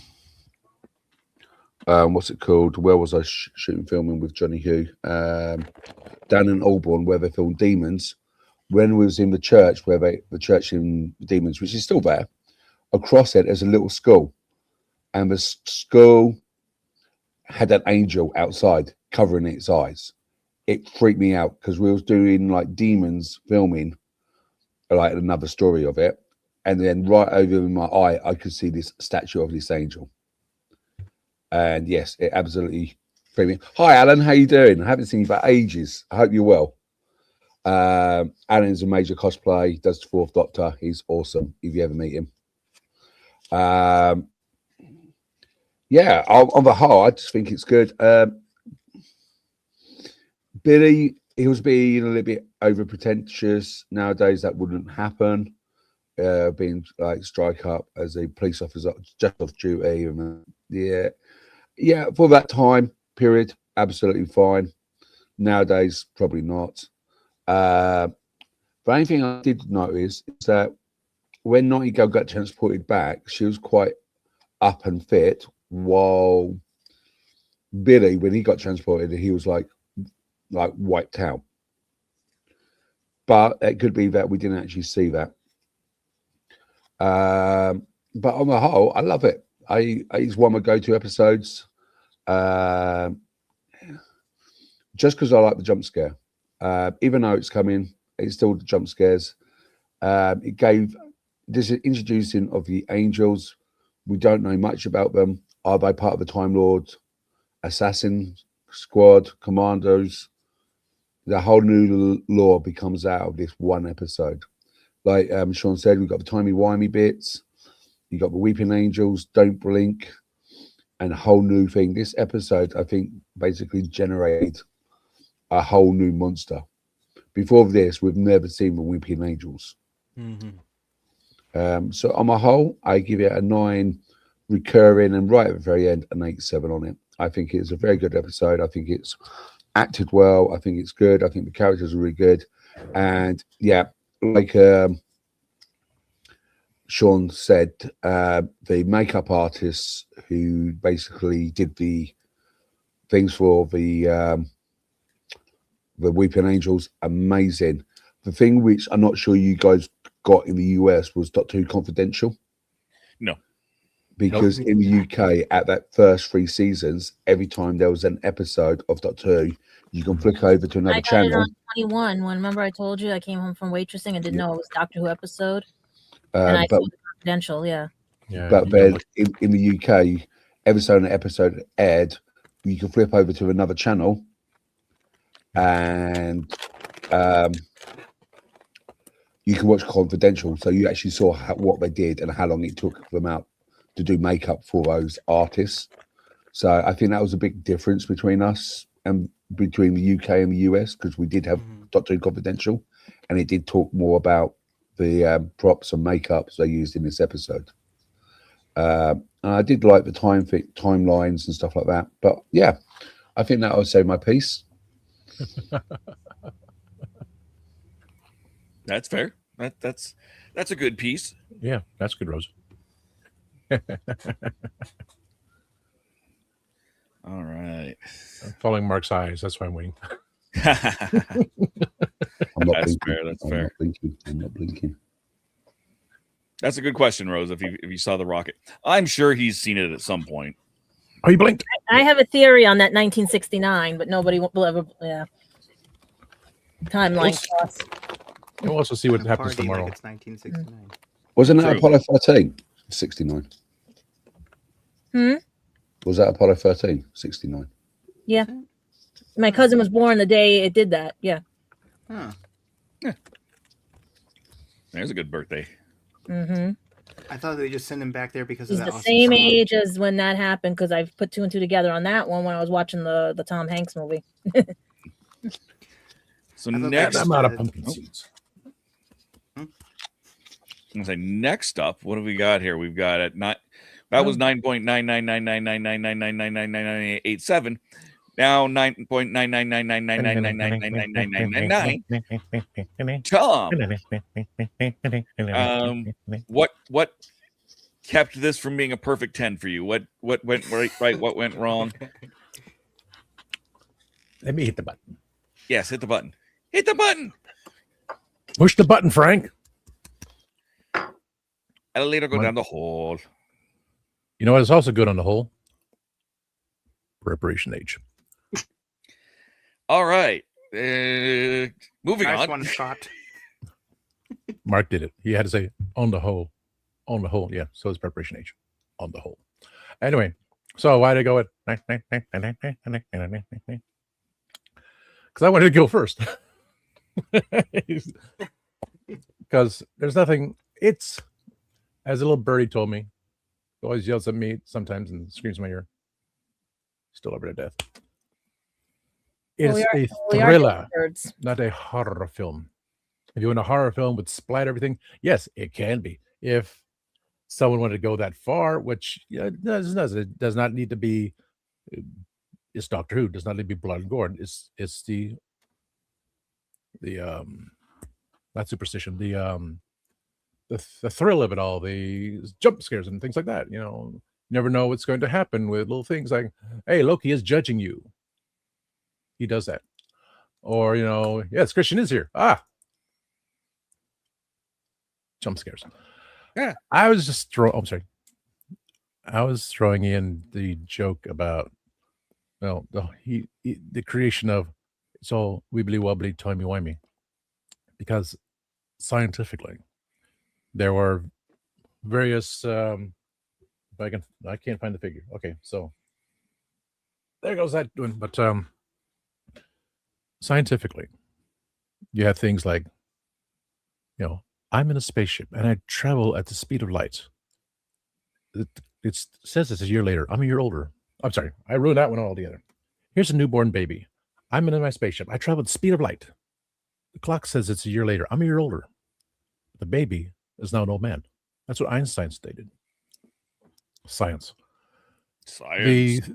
Speaker 5: what's it called? Where was I shooting filming with Johnny Hugh? Down in Auburn, where they filmed Demons. When we was in the church, the church in Demons, which is still there, across it there's a little school, and the school had an angel outside covering its eyes. It freaked me out because we was doing like Demons filming, like another story of it, and then right over my eye I could see this statue of this angel. And yes, it absolutely freaked me. Hi Alan, how you doing? I haven't seen you for ages. I hope you're well. Alan's a major cosplay, does the Fourth Doctor. He's awesome if you ever meet him. Yeah, on the whole, I just think it's good. Billy, he was being a little bit over pretentious. Nowadays, that wouldn't happen. Being like strike up as a police officer just off duty, and yeah, for that time period, absolutely fine. Nowadays, probably not. The only thing I did notice is that when Nightingale got transported back, she was quite up and fit, while Billy, when he got transported, he was like wiped out. But it could be that we didn't actually see that. But on the whole, I love it. It's one of my go-to episodes. Just because I like the jump scare. Even though it's coming, it's still the jump scares. It gave this introducing of the Angels. We don't know much about them. Are they part of the Time Lord assassin squad, commandos? The whole new lore becomes out of this one episode. Like Sean said, we've got the timey-wimey bits. You got the Weeping Angels, Don't Blink, and a whole new thing. This episode, I think, basically generated a whole new monster. Before this, we've never seen the Weeping Angels. So on my whole, I give it a 9 recurring, and right at the very end, an 8.7 on it. I think it's a very good episode. I think it's acted well. I think it's good. I think the characters are really good. And yeah, like Sean said, the makeup artists who basically did the things for the Weeping Angels, amazing. The thing which I'm not sure you guys got in the US was Doctor Who Confidential.
Speaker 2: No.
Speaker 5: Because in the UK, at that first 3 seasons, every time there was an episode of Doctor Who, you can flick over to another
Speaker 6: I got
Speaker 5: channel.
Speaker 6: it on 21. When remember I told you I came home from waitressing and didn't know it was Doctor Who episode, and I
Speaker 5: But
Speaker 6: saw the Confidential. Yeah.
Speaker 5: but then in the UK, every so an episode aired, you can flip over to another channel, and you can watch Confidential. So you actually saw what they did and how long it took them out to do makeup for those artists. So I think that was a big difference between us and between the UK and the US, because we did have Doctor Who Confidential, and it did talk more about the props and makeups they used in this episode. And I did like the timelines and stuff like that. But yeah, I think that would say my piece.
Speaker 2: That's fair. That's a good piece.
Speaker 3: Yeah, that's good, Rose.
Speaker 2: All right.
Speaker 3: I'm following Mark's eyes. That's why I'm waiting.
Speaker 5: I'm not
Speaker 2: That's
Speaker 5: blinking.
Speaker 2: fair. That's
Speaker 5: I'm
Speaker 2: fair.
Speaker 5: not blinking. I'm not blinking.
Speaker 2: That's a good question, Rose. If you saw the rocket, I'm sure he's seen it at some point.
Speaker 3: Oh, you blinked.
Speaker 6: I have a theory on that 1969, but nobody will ever. Yeah. Timeline cross.
Speaker 3: We'll also see what
Speaker 4: A
Speaker 3: happens
Speaker 4: party
Speaker 3: tomorrow.
Speaker 4: Like it's 1969.
Speaker 5: Wasn't that
Speaker 2: True.
Speaker 5: Apollo 13? 69. Was that Apollo 13? 69.
Speaker 6: Yeah. My cousin was born the day it did that. Yeah.
Speaker 4: Huh.
Speaker 2: There's a good birthday.
Speaker 6: Mm-hmm.
Speaker 4: I thought they just sent him back there because
Speaker 6: He's
Speaker 4: of
Speaker 6: the
Speaker 4: that.
Speaker 6: same age as when that happened, because I've put 2 and 2 together on that one when I was watching the Tom Hanks movie.
Speaker 2: So
Speaker 4: I thought
Speaker 2: next,
Speaker 3: I'm out of pumpkin seeds.
Speaker 2: I'm gonna say next up, what have we got here? We've got at not that was 9.9999999999987. Now 9.9999999999999. Tom, what kept this from being a perfect 10 for you? What went right? What went wrong?
Speaker 3: Let me hit the button.
Speaker 2: Yes, hit the button. Hit the button.
Speaker 3: Push the button, Frank.
Speaker 2: Elevator go down the hole.
Speaker 3: You know what is also good on the whole? Preparation age.
Speaker 2: All right. Moving
Speaker 4: Nice
Speaker 2: on.
Speaker 4: one, Scott.
Speaker 3: Mark did it. He had to say on the whole. On the whole. Yeah. So it's preparation age. On the whole. Anyway, so why did I go at because I wanted to go first. Because there's nothing, it's as a little birdie told me, he always yells at me sometimes and screams in my ear. Still over to death. It's a thriller, not a horror film. If you want a horror film with splat everything, yes, it can be. If someone wanted to go that far, which it does not need to be. It's Doctor Who. Does not need to be blood and gore. It's the not superstition. The thrill of it all, the jump scares and things like that. You never know what's going to happen with little things like, hey, Loki is judging you. He does that. Or, yes, Christian is here. Jump scares.
Speaker 2: Yeah.
Speaker 3: I was just I was throwing in the joke about, the creation of it's all wibbly wobbly, timey wimey, because scientifically there were various. I can't find the figure. Okay, so there goes that doing. But scientifically, you have things like, I'm in a spaceship and I travel at the speed of light. It says it's a year later. I'm a year older. I'm sorry, I ruined that one altogether. Here's a newborn baby. I'm in my spaceship. I travel at the speed of light. The clock says it's a year later. I'm a year older. The baby is now an old man. That's what Einstein stated. Science.
Speaker 2: Science.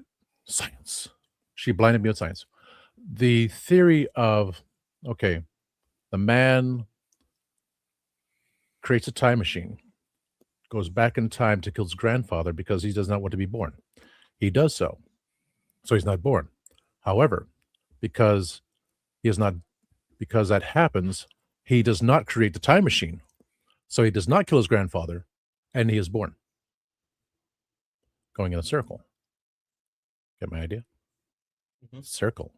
Speaker 3: Science. She blinded me with science. the theory of, okay, the man creates a time machine, goes back in time to kill his grandfather because he does not want to be born. He does so. So he's not born. However, because he is not, because that happens, he does not create the time machine. So he does not kill his grandfather, and he is born. Going in a circle. Get my idea? Circle,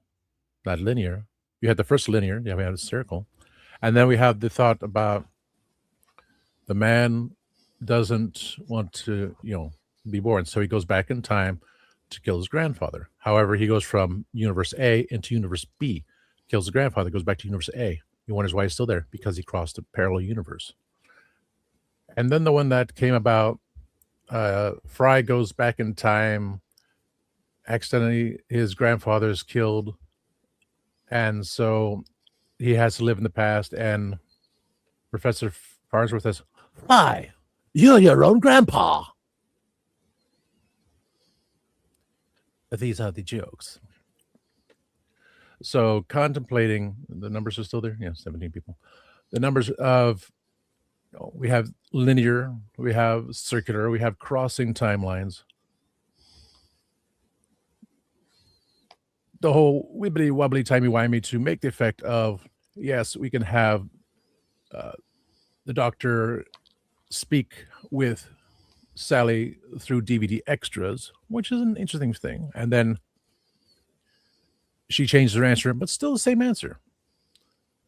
Speaker 3: not linear. You had the first linear, yeah, we had a circle. And then we have the thought about the man doesn't want to, be born. So he goes back in time to kill his grandfather. However, he goes from universe A into universe B, kills the grandfather, goes back to universe A. He wonders why he's still there, because he crossed a parallel universe. And then the one that came about, Fry goes back in time, accidentally his grandfather is killed, and so he has to live in the past, and Professor Farnsworth says, "Fry, you're your own grandpa." These are the jokes. So contemplating, the numbers are still there? Yeah, 17 people. The numbers of, we have linear, we have circular, we have crossing timelines. The whole wibbly wobbly timey wimey to make the effect of, yes, we can have the doctor speak with Sally through DVD extras, which is an interesting thing. And then she changed her answer, but still the same answer.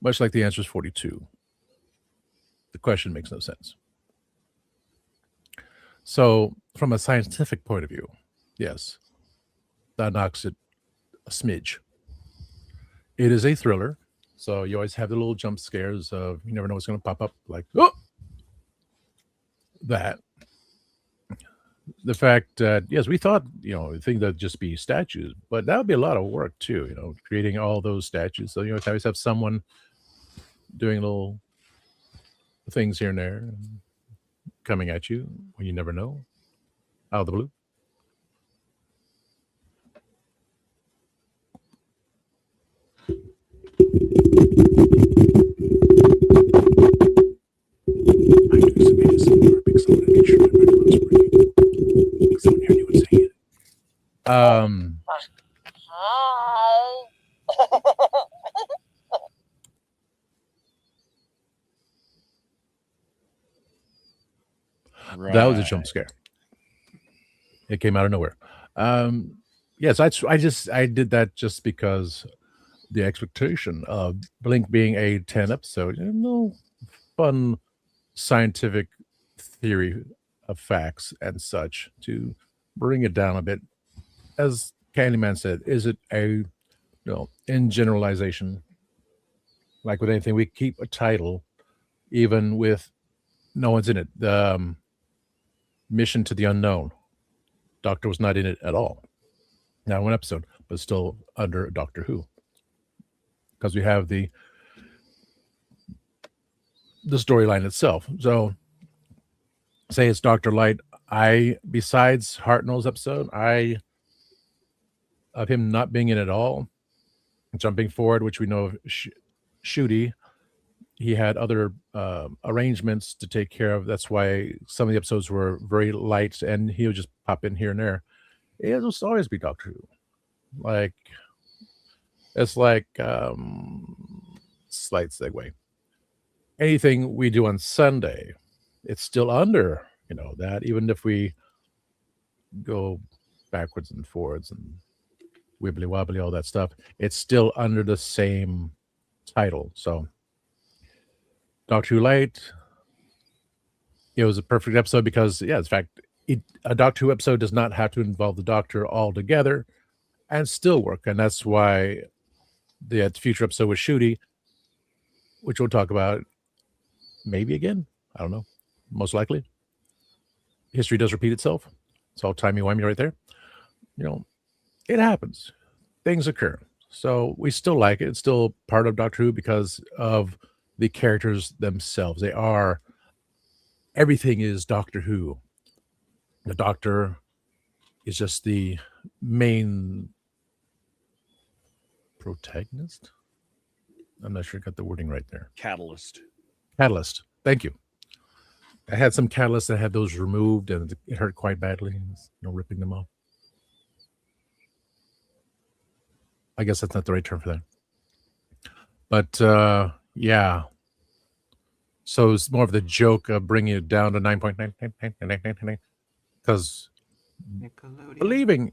Speaker 3: Much like the answer is 42. The question makes no sense. So from a scientific point of view, yes, that knocks it a smidge. It is a thriller, so you always have the little jump scares of, you never know what's going to pop up, like, oh, that. The fact that, yes, we thought, the thing that'd just be statues, but that would be a lot of work too, creating all those statues. So, you always have someone doing little things here and there coming at you when you never know, out of the blue. That was a jump scare. It came out of nowhere. Yes, I did that just because the expectation of Blink being a 10 episode, no fun scientific theory of facts and such, to bring it down a bit. As Candyman said, is it a, in generalization, like with anything, we keep a title even with no one's in it. The Mission to the Unknown, Doctor was not in it at all. Not one episode, but still under Doctor Who, because we have the storyline itself. So say it's Dr. Light, besides Hartnell's episode, of him not being in it at all, jumping forward, which we know of Shooty, he had other arrangements to take care of. That's why some of the episodes were very light, and he would just pop in here and there. It will always be Doctor Who. Like, it's like slight segue. Anything we do on Sunday, it's still under, that, even if we go backwards and forwards and wibbly wobbly, all that stuff, it's still under the same title. So Doctor Who Light, it was a perfect episode because, in fact, a Doctor Who episode does not have to involve the Doctor altogether and still work. And that's why the future episode with Shooty, which we'll talk about maybe again, I don't know, most likely. History does repeat itself. It's all timey-wimey right there. It happens. Things occur. So we still like it. It's still part of Doctor Who because of the characters themselves. Everything is Doctor Who. The Doctor is just the main Protagonist? I'm not sure I got the wording right there.
Speaker 2: Catalyst.
Speaker 3: Catalyst. Thank you. I had some catalysts that had those removed, and it hurt quite badly. Ripping them off. I guess that's not the right term for that. But yeah. So it's more of the joke of bringing it down to 9.9 because believing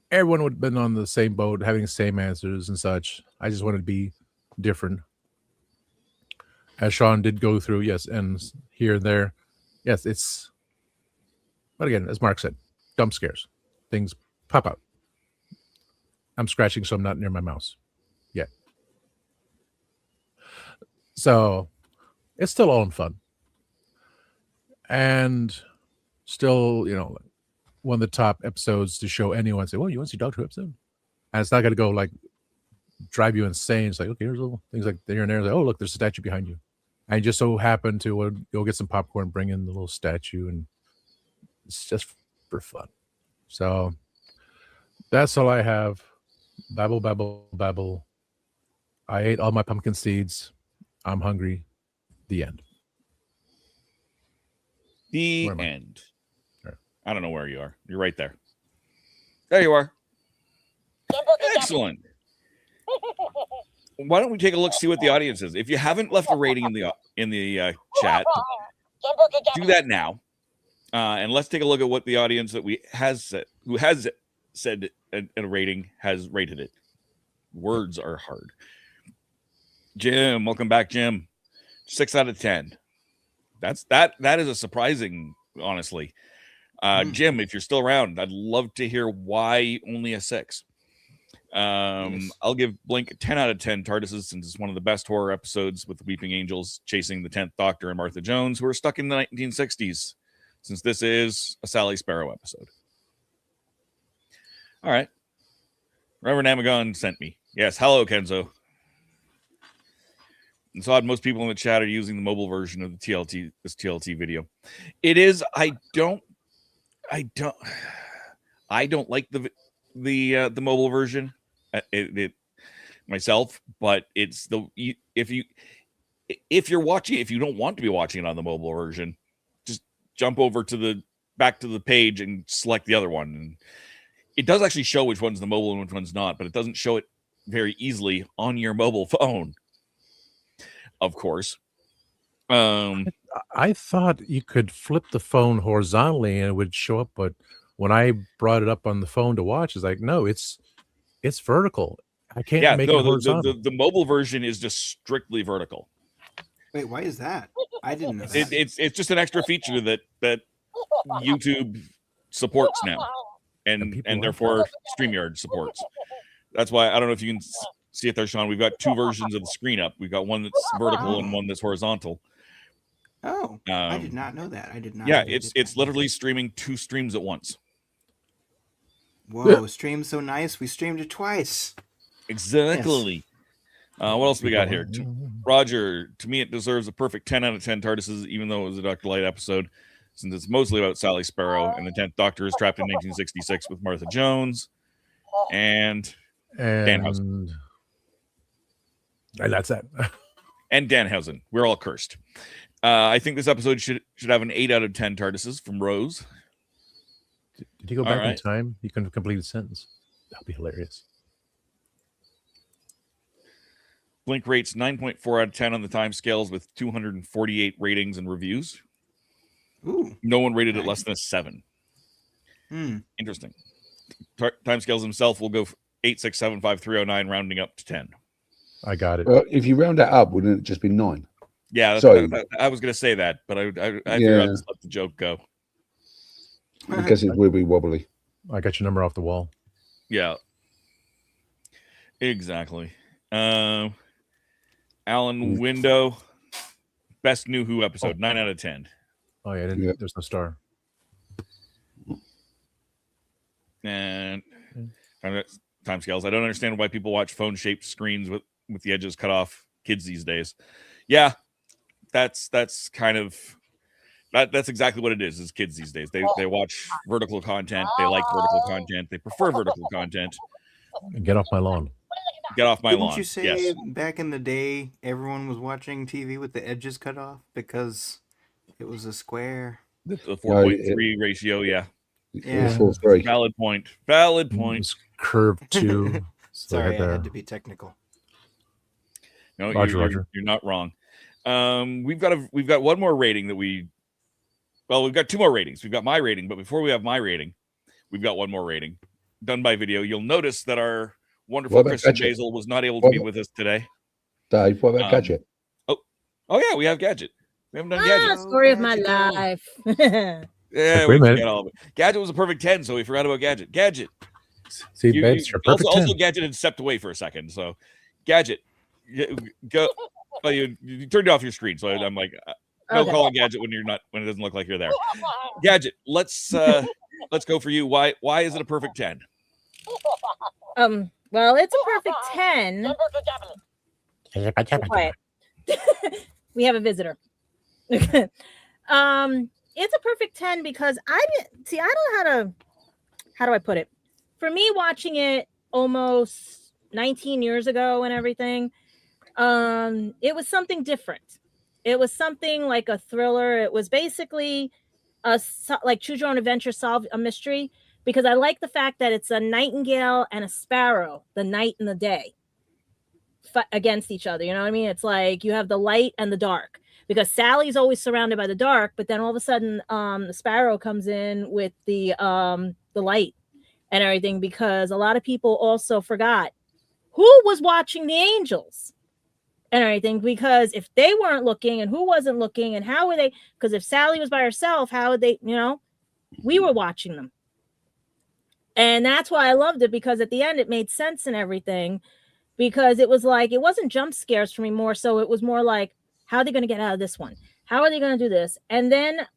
Speaker 3: everyone would have been on the same boat, having the same answers and such. I just wanted to be different. As Sean did go through, yes, and here and there. Yes, it's... But again, as Mark said, dump scares. Things pop out. I'm scratching, so I'm not near my mouse yet. So it's still all in fun. And still, one of the top episodes to show anyone. Say, well, you want to see Doctor Who episode? And it's not going to go like drive you insane. It's like, okay, here's little things like there and there. Like, oh, look, there's a statue behind you. I just so happen to go get some popcorn, bring in the little statue, and it's just for fun. So that's all I have. Babble, babble, babble. I ate all my pumpkin seeds. I'm hungry. The end.
Speaker 2: The end. I don't know where you are. You're right there. There you are. Excellent. Why don't we take a look, see what the audience is? If you haven't left a rating in the chat, do that now. And let's take a look at what the audience who has said a rating has rated it. Words are hard. Jim, welcome back, Jim. 6 out of 10. That is a surprising, honestly. Jim, if you're still around, I'd love to hear why only a 6. Yes. I'll give Blink 10 out of 10 TARDISes, since it's one of the best horror episodes with the Weeping Angels chasing the 10th Doctor and Martha Jones, who are stuck in the 1960s, since this is a Sally Sparrow episode. All right. Reverend Amagon sent me. Yes, hello, Kenzo. And so most people in the chat are using the mobile version of this TLT video. It is. I don't like the mobile version myself, but it's if you're watching, if you don't want to be watching it on the mobile version, just jump over to back to the page and select the other one. And it does actually show which one's the mobile and which one's not, but it doesn't show it very easily on your mobile phone. Of course.
Speaker 3: I thought you could flip the phone horizontally and it would show up, but when I brought it up on the phone to watch, it's like, no, it's vertical. I can't make it horizontal.
Speaker 2: The mobile version is just strictly vertical.
Speaker 4: Wait, why is that? I didn't know that.
Speaker 2: It's just an extra feature that YouTube supports now, and therefore StreamYard supports. That's why I don't know if you can see it there, Sean. We've got two versions of the screen up. We've got one that's vertical and one that's horizontal.
Speaker 4: Oh, I did not know that. I did not.
Speaker 2: Yeah, it's literally streaming 2 streams at once.
Speaker 4: Whoa, stream so nice. We streamed it twice.
Speaker 2: Exactly. Yes. What else we got here? Roger, to me, it deserves a perfect 10 out of 10 TARDISes, even though it was a Dr. Light episode, since it's mostly about Sally Sparrow, and the 10th Doctor is trapped in 1966 with Martha Jones and Danhausen.
Speaker 3: And that's it.
Speaker 2: And Danhausen. We're all cursed. I think this episode should have an 8 out of 10 TARDISes from Rose.
Speaker 3: Did you go back in time? You couldn't complete a sentence. That'd be hilarious.
Speaker 2: Blink rates 9.4 out of 10 on the time scales with 248 ratings and reviews.
Speaker 4: Ooh,
Speaker 2: no one rated it less than a 7. Interesting. Time scales himself will go 8, 6, 7, 5, 3, 0, 9, rounding up to 10.
Speaker 3: I got it.
Speaker 5: Well, if you round that up, wouldn't it just be 9?
Speaker 2: Yeah, I was going to say that, but I figured I'd just let the joke go.
Speaker 5: Because it will be wobbly.
Speaker 3: I got your number off the wall.
Speaker 2: Yeah. Exactly. Alan Window, best New Who episode, 9 out of 10.
Speaker 3: Oh, yeah, there's no star.
Speaker 2: And time scales. I don't understand why people watch phone-shaped screens with the edges cut off. Kids these days. Yeah, that's kind of that's exactly what it is kids these days. They watch vertical content. They like vertical content. They prefer vertical content.
Speaker 3: Get off my lawn.
Speaker 2: Get off my
Speaker 4: Didn't
Speaker 2: lawn.
Speaker 4: you say
Speaker 2: Yes.
Speaker 4: back in the day everyone was watching TV with the edges cut off because it was a square?
Speaker 2: The 4.3 ratio, yeah.
Speaker 4: Yeah.
Speaker 5: 4:3.
Speaker 2: Valid point. Valid
Speaker 3: It
Speaker 2: point.
Speaker 3: was curved too. So
Speaker 4: Sorry, I
Speaker 3: the-
Speaker 4: had to be technical.
Speaker 2: No,
Speaker 3: Roger,
Speaker 2: you're,
Speaker 3: Roger.
Speaker 2: you're not wrong. We've got one more rating that we've got two more ratings. We've got my rating, but before we have my rating, we've got one more rating done by video. You'll notice that our wonderful
Speaker 5: What about
Speaker 2: Kristen
Speaker 5: Gadget?
Speaker 2: Basil was not able to be with us today.
Speaker 5: Dave, what about Gadget?
Speaker 2: Oh yeah, we have Gadget. We haven't done Gadget.
Speaker 6: Story of my life.
Speaker 2: Yeah,
Speaker 3: Wait
Speaker 2: we
Speaker 3: a minute.
Speaker 2: forgot all of it. Gadget was a perfect 10, so we forgot about Gadget. Gadget.
Speaker 3: See, babes, you're perfect
Speaker 2: also
Speaker 3: 10.
Speaker 2: Gadget had stepped away for a second. So, Gadget, go. Oh, you turned off your screen, so I'm like, no
Speaker 6: Okay.
Speaker 2: calling Gadget when it doesn't look like you're there. Gadget, let's go for you. Why is it a perfect 10?
Speaker 6: Well, it's a perfect 10. Quiet. We have a visitor. It's a perfect 10 because I don't know how do I put it? For me, watching it almost 19 years ago and everything, it was something different. It was something like a thriller. It was basically like choose your own adventure, solve a mystery, because I like the fact that it's a nightingale and a sparrow, the night and the day, against each other. You know what I mean? It's like you have the light and the dark, because Sally's always surrounded by the dark, but then all of a sudden the sparrow comes in with the light and everything, because a lot of people also forgot who was watching the angels and everything, because if they weren't looking and who wasn't looking, and how were they, because if Sally was by herself, how would they, we were watching them. And that's why I loved it, because at the end it made sense and everything, because it was like, it wasn't jump scares for me more so, it was more like, how are they going to get out of this one? How are they going to do this? And then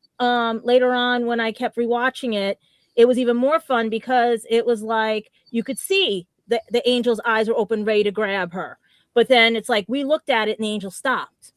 Speaker 6: later on, when I kept rewatching it, it was even more fun, because it was like you could see the angel's eyes were open, ready to grab her. But then it's like we looked at it and the angel stopped,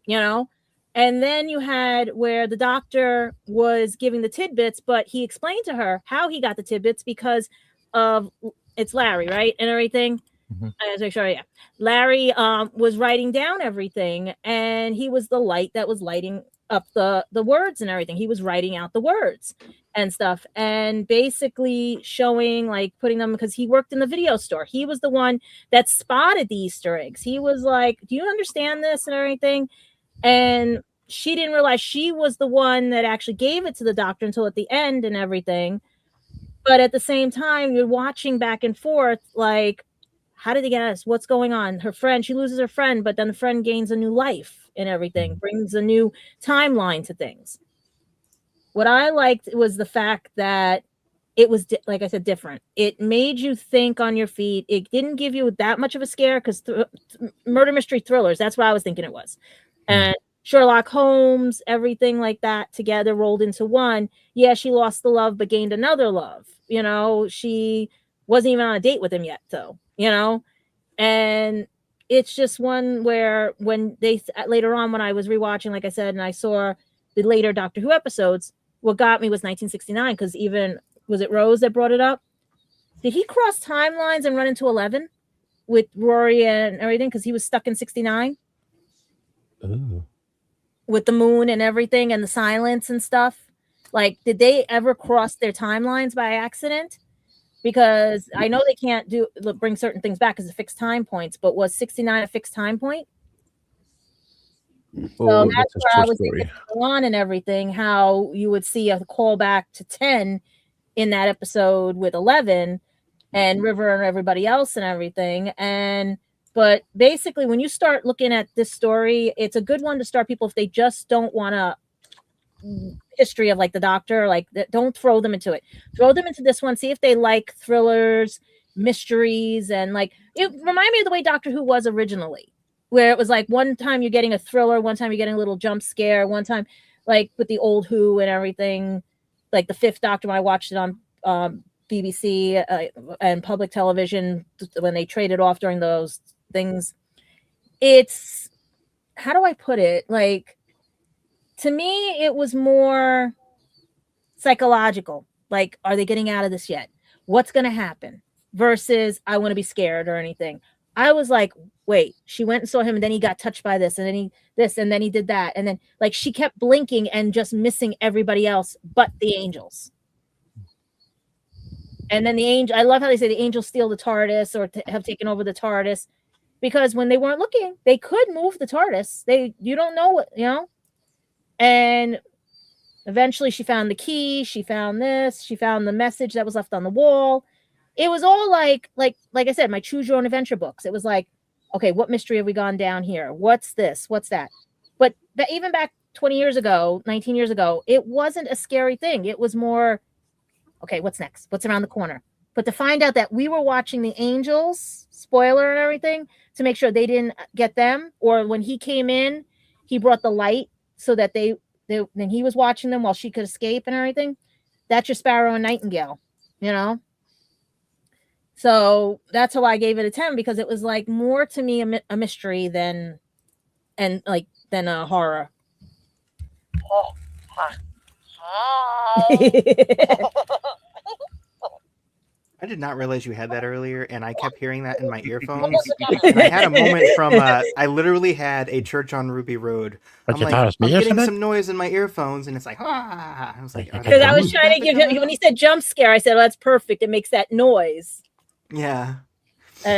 Speaker 6: And then you had where the doctor was giving the tidbits, but he explained to her how he got the tidbits because of it's Larry, right? And everything. Mm-hmm. Larry was writing down everything, and he was the light that was lighting up the words and everything. He was writing out the words and stuff, and basically showing, like, putting them, because he worked in the video store. He was the one that spotted the Easter eggs. He was like, do you understand this and everything? And she didn't realize she was the one that actually gave it to the doctor until at the end and everything. But at the same time, you're watching back and forth, like, how did they get us? What's going on? Her friend, she loses her friend, but then the friend gains a new life and everything, brings a new timeline to things. What I liked was the fact that it was, like I said, different. It made you think on your feet. It didn't give you that much of a scare, because murder mystery thrillers, that's what I was thinking it was. And Sherlock Holmes, everything like that together rolled into one. Yeah, she lost the love, but gained another love. She wasn't even on a date with him yet, though, and it's just one where when they later on, when I was rewatching, like I said, and I saw the later Doctor Who episodes, what got me was 1969, because even, was it Rose that brought it up? Did he cross timelines and run into 11 with Rory and everything, because he was stuck in 69?
Speaker 3: Ooh.
Speaker 6: With the moon and everything and the silence and stuff? Like, did they ever cross their timelines by accident? Because I know they can't bring certain things back as a fixed time points, but was 69 a fixed time point? So that's where I was thinking on and everything, how you would see a callback to 10 in that episode with 11 and River and everybody else and everything. But basically, when you start looking at this story, it's a good one to start people if they just don't want a history of, like, the Doctor. Like, don't throw them into it. Throw them into this one. See if they like thrillers, mysteries, and, like, it reminded me of the way Doctor Who was originally, where it was like one time you're getting a thriller, one time you're getting a little jump scare, one time, like with the old Who and everything, like the Fifth Doctor, when I watched it on BBC and public television when they traded off during those things. It's, how do I put it? Like, to me, it was more psychological. Like, are they getting out of this yet? What's going to happen? Versus, I want to be scared or anything. I was like, wait, she went and saw him, and then he got touched by this, and then he did that, and then like she kept blinking and just missing everybody else but the angels. And then the angel, I love how they say the angels steal the TARDIS or have taken over the TARDIS, because when they weren't looking, they could move the TARDIS. You don't know what, and eventually she found the key. She found this. She found the message that was left on the wall. It was all like I said, my choose your own adventure books. It was like, okay, what mystery have we gone down here? What's this? What's that? But even back 20 years ago, 19 years ago, it wasn't a scary thing. It was more, okay, what's next? What's around the corner? But to find out that we were watching the angels, spoiler and everything, to make sure they didn't get them, or when he came in, he brought the light so that then he was watching them while she could escape and everything. That's your Sparrow and Nightingale, So that's how I gave it a 10, because it was like more to me a mystery than a horror.
Speaker 4: I did not realize you had that earlier, and I kept hearing that in my earphones. And I had a moment from I literally had a Church on Ruby Road. I'm getting some noise in my earphones, and it's like, I was like,
Speaker 6: because I was trying to give him, when he said jump scare, I said, oh, that's perfect. It makes that noise.
Speaker 4: Yeah. You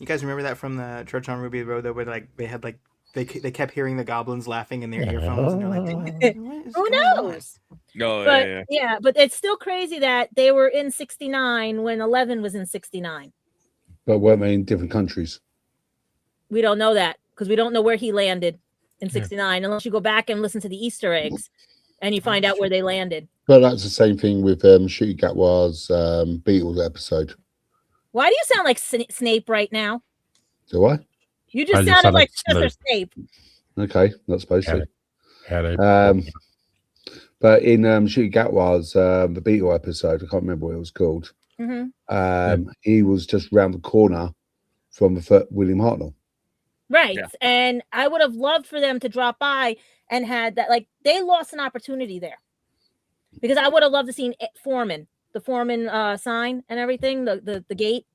Speaker 4: guys remember that from the Church on Ruby Road, though, where they kept hearing the goblins laughing in their earphones, and they're like,
Speaker 6: who knows?
Speaker 2: No,
Speaker 6: but but it's still crazy that they were in 69 when 11 was in 69.
Speaker 5: But weren't they in different countries?
Speaker 6: We don't know that, because we don't know where he landed in 69 unless you go back and listen to the Easter eggs and you find out where they landed.
Speaker 5: But that's the same thing with Shooty Gatwa's Beatles episode.
Speaker 6: Why do you sound like Snape right now?
Speaker 5: Do I?
Speaker 6: You just sounded like Professor Snape.
Speaker 5: Okay, not supposed to. But in Shooty Gatwa's the Beatle episode, I can't remember what it was called. He was just round the corner from William Hartnell.
Speaker 6: Right. Yeah. And I would have loved for them to drop by and had that, like, they lost an opportunity there. Because I would have loved to see the Foreman sign and everything, the gate.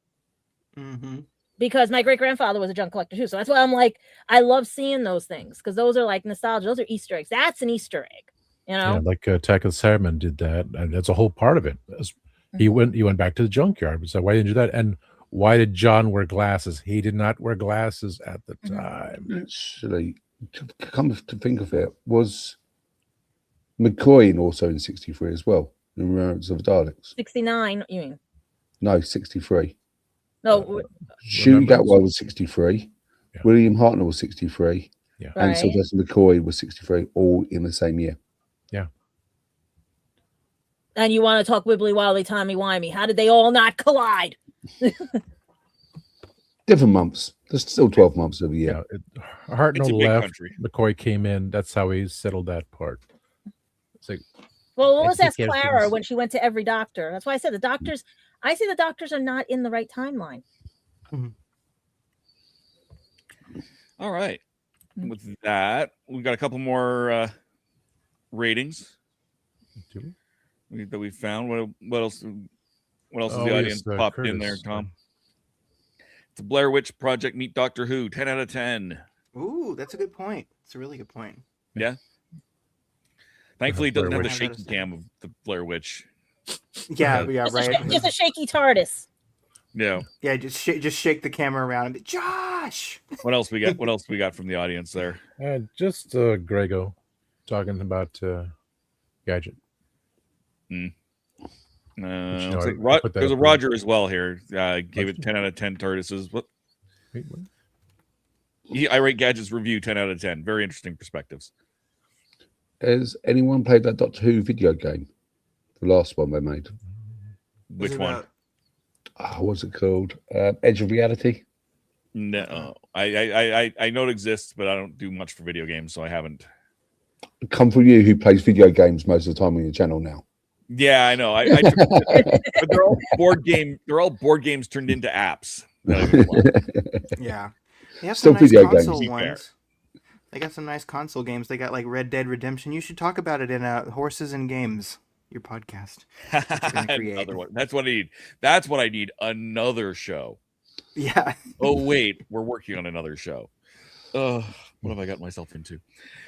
Speaker 4: Mm-hmm.
Speaker 6: Because my great grandfather was a junk collector too. So that's why I'm like, I love seeing those things, because those are like nostalgia. Those are Easter eggs. That's an Easter egg,
Speaker 3: Yeah, like Attack of the Cybermen did that, and that's a whole part of it. He went back to the junkyard. So why didn't you do that? And why did John wear glasses? He did not wear glasses at the time.
Speaker 5: Actually, come to think of it, was McCoy also in 63 as well? In Remembrance of the Daleks.
Speaker 6: 69, you mean?
Speaker 5: No, 63.
Speaker 6: No,
Speaker 5: Shooty Gatwa was 63. Yeah. William Hartnell was 63.
Speaker 3: Yeah.
Speaker 5: And Sylvester McCoy was 63, all in the same year.
Speaker 3: Yeah.
Speaker 6: And you want to talk wibbly wobbly timey wimey? How did they all not collide?
Speaker 5: Different months. There's still 12 months of a year.
Speaker 3: Yeah, Hartnell left. McCoy came in. That's how he settled that part. It's like,
Speaker 6: well, let's ask Clara when she went to every doctor. That's why I said the doctors. I say the doctors are not in the right timeline.
Speaker 2: Mm-hmm. All right. With that, we've got a couple more ratings that we found. What else? What else is the audience popped in there, Tom? The Blair Witch Project Meet Doctor Who, 10 out of 10.
Speaker 4: Ooh, that's a good point. It's a really good point.
Speaker 2: Yeah. Thankfully, it doesn't have the shaky cam of the Blair Witch.
Speaker 4: Yeah, right.
Speaker 6: Just a shaky TARDIS.
Speaker 2: Yeah.
Speaker 4: Yeah, just shake the camera around and be, Josh.
Speaker 2: What else we got? What else we got from the audience there?
Speaker 3: Just Grego talking about Gadget.
Speaker 2: There's a Roger as well here. Gave it 10 out of 10 TARDISes. What? I rate Gadget's review 10 out of 10. Very interesting perspectives.
Speaker 5: Has anyone played that Doctor Who video game? The last one they made.
Speaker 2: Which one?
Speaker 5: What's it called? Edge of Reality?
Speaker 2: No. I know it exists, but I don't do much for video games, so I haven't.
Speaker 5: Come from you, who plays video games most of the time on your channel now.
Speaker 2: Yeah, I know. But they're all board game. They're all board games turned into apps.
Speaker 4: Yeah, they have
Speaker 5: still
Speaker 4: some nice
Speaker 5: video
Speaker 4: console
Speaker 5: games.
Speaker 4: Ones. They got some nice console games. They got like Red Dead Redemption. You should talk about it in Horses and Games, your podcast.
Speaker 2: Another one. That's what I need. That's what I need. Another show.
Speaker 4: Yeah.
Speaker 2: Oh wait, we're working on another show. What have I got myself into?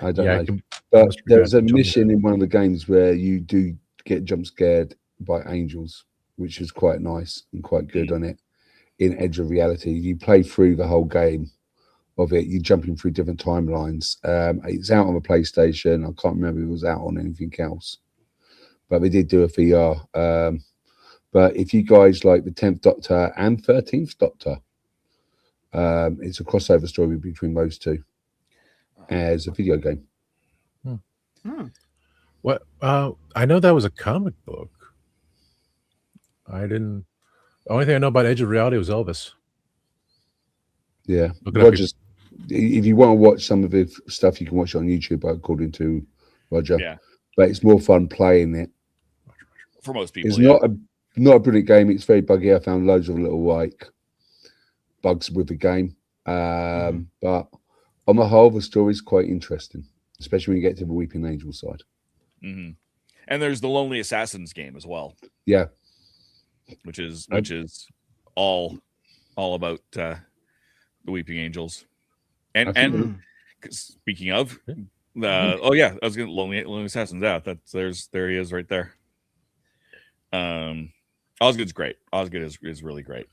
Speaker 5: I don't
Speaker 3: Yeah,
Speaker 5: know. But
Speaker 3: almost
Speaker 5: there's
Speaker 3: forgot
Speaker 5: a
Speaker 3: to jump
Speaker 5: mission in one of the games where you do get jump scared by angels, which is quite nice and quite good on it. In Edge of Reality, you play through the whole game of it. You're jumping through different timelines. It's out on the PlayStation. I can't remember if it was out on anything else, but we did do a VR. But if you guys like the 10th Doctor and 13th Doctor, it's a crossover story between those two as a video game.
Speaker 3: What? I know that was a comic book. I didn't. The only thing I know about Edge of Reality was Elvis.
Speaker 5: Yeah,
Speaker 3: Look it up.
Speaker 5: Roger's. If you want to watch some of the stuff, you can watch it on YouTube, according to Roger.
Speaker 2: Yeah.
Speaker 5: But it's more fun playing it.
Speaker 2: For most people,
Speaker 5: It's not a brilliant game. It's very buggy. I found loads of little bugs with the game. But on the whole, the story is quite interesting, especially when you get to the Weeping Angel side.
Speaker 2: Mm-hmm. And there's the Lonely Assassins game as well.
Speaker 5: Yeah,
Speaker 2: which is all about the Weeping Angels. And speaking of I was gonna Lonely Assassins. Yeah, there he is right there. Osgood's great. Osgood is really great.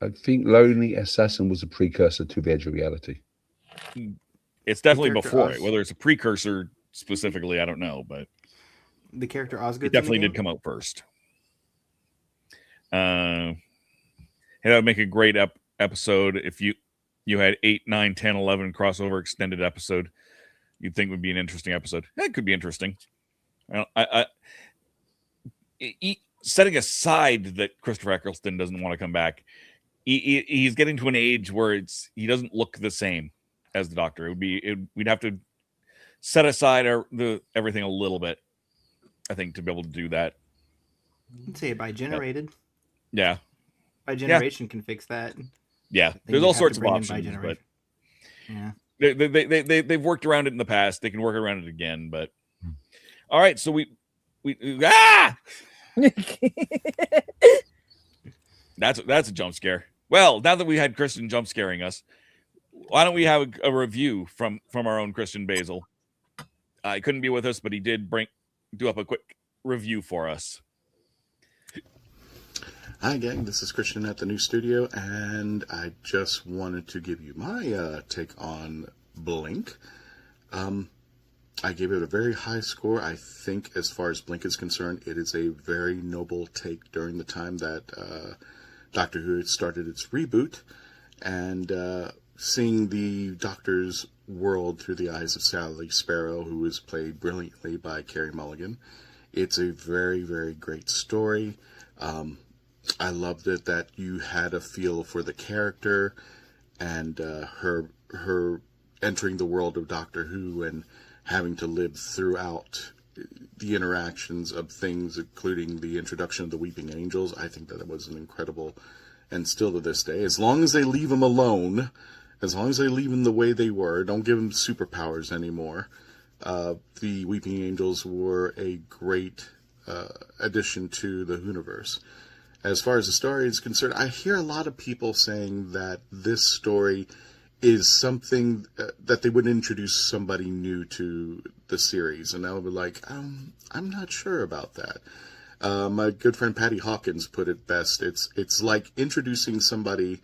Speaker 5: I think Lonely Assassin was a precursor to the Edge of Reality.
Speaker 2: It's definitely before it. Whether it's a precursor specifically, I don't know, but
Speaker 4: the character Osgood
Speaker 2: it definitely did come out first. And that would make a great episode if you had 8, 9, 10, 11 crossover extended episode. You'd think would be an interesting episode. It could be interesting. Setting aside that Christopher Eccleston doesn't want to come back, he's getting to an age where he doesn't look the same as the Doctor. We'd have to set aside everything a little bit, I think, to be able to do that.
Speaker 4: I'd say bi-generated.
Speaker 2: Yeah.
Speaker 4: Bi-generation can fix that.
Speaker 2: Yeah. There's all sorts of options, but yeah. They've worked around it in the past. They can work around it again, but all right, so we that's a jump scare. Well, now that we had Kristen jump scaring us, why don't we have a review from our own Christian Basil? He couldn't be with us, but he did do up a quick review for us.
Speaker 12: Hi, gang. This is Christian at the new studio, and I just wanted to give you my take on Blink. I gave it a very high score. I think as far as Blink is concerned, it is a very noble take during the time that Doctor Who started its reboot, and seeing the Doctor's world through the eyes of Sally Sparrow, who is played brilliantly by Carey Mulligan. It's a very, very great story. I loved it that you had a feel for the character and her entering the world of Doctor Who and having to live throughout the interactions of things, including the introduction of the Weeping Angels. I think that it was an incredible, and still to this day, as long as they leave them alone, as long as they leave them the way they were, don't give them superpowers anymore, the Weeping Angels were a great addition to the Whoniverse. As far as the story is concerned, I hear a lot of people saying that this story is something that they would introduce somebody new to the series, and I would be like, I'm not sure about that. My good friend Patty Hawkins put it best. It's like introducing somebody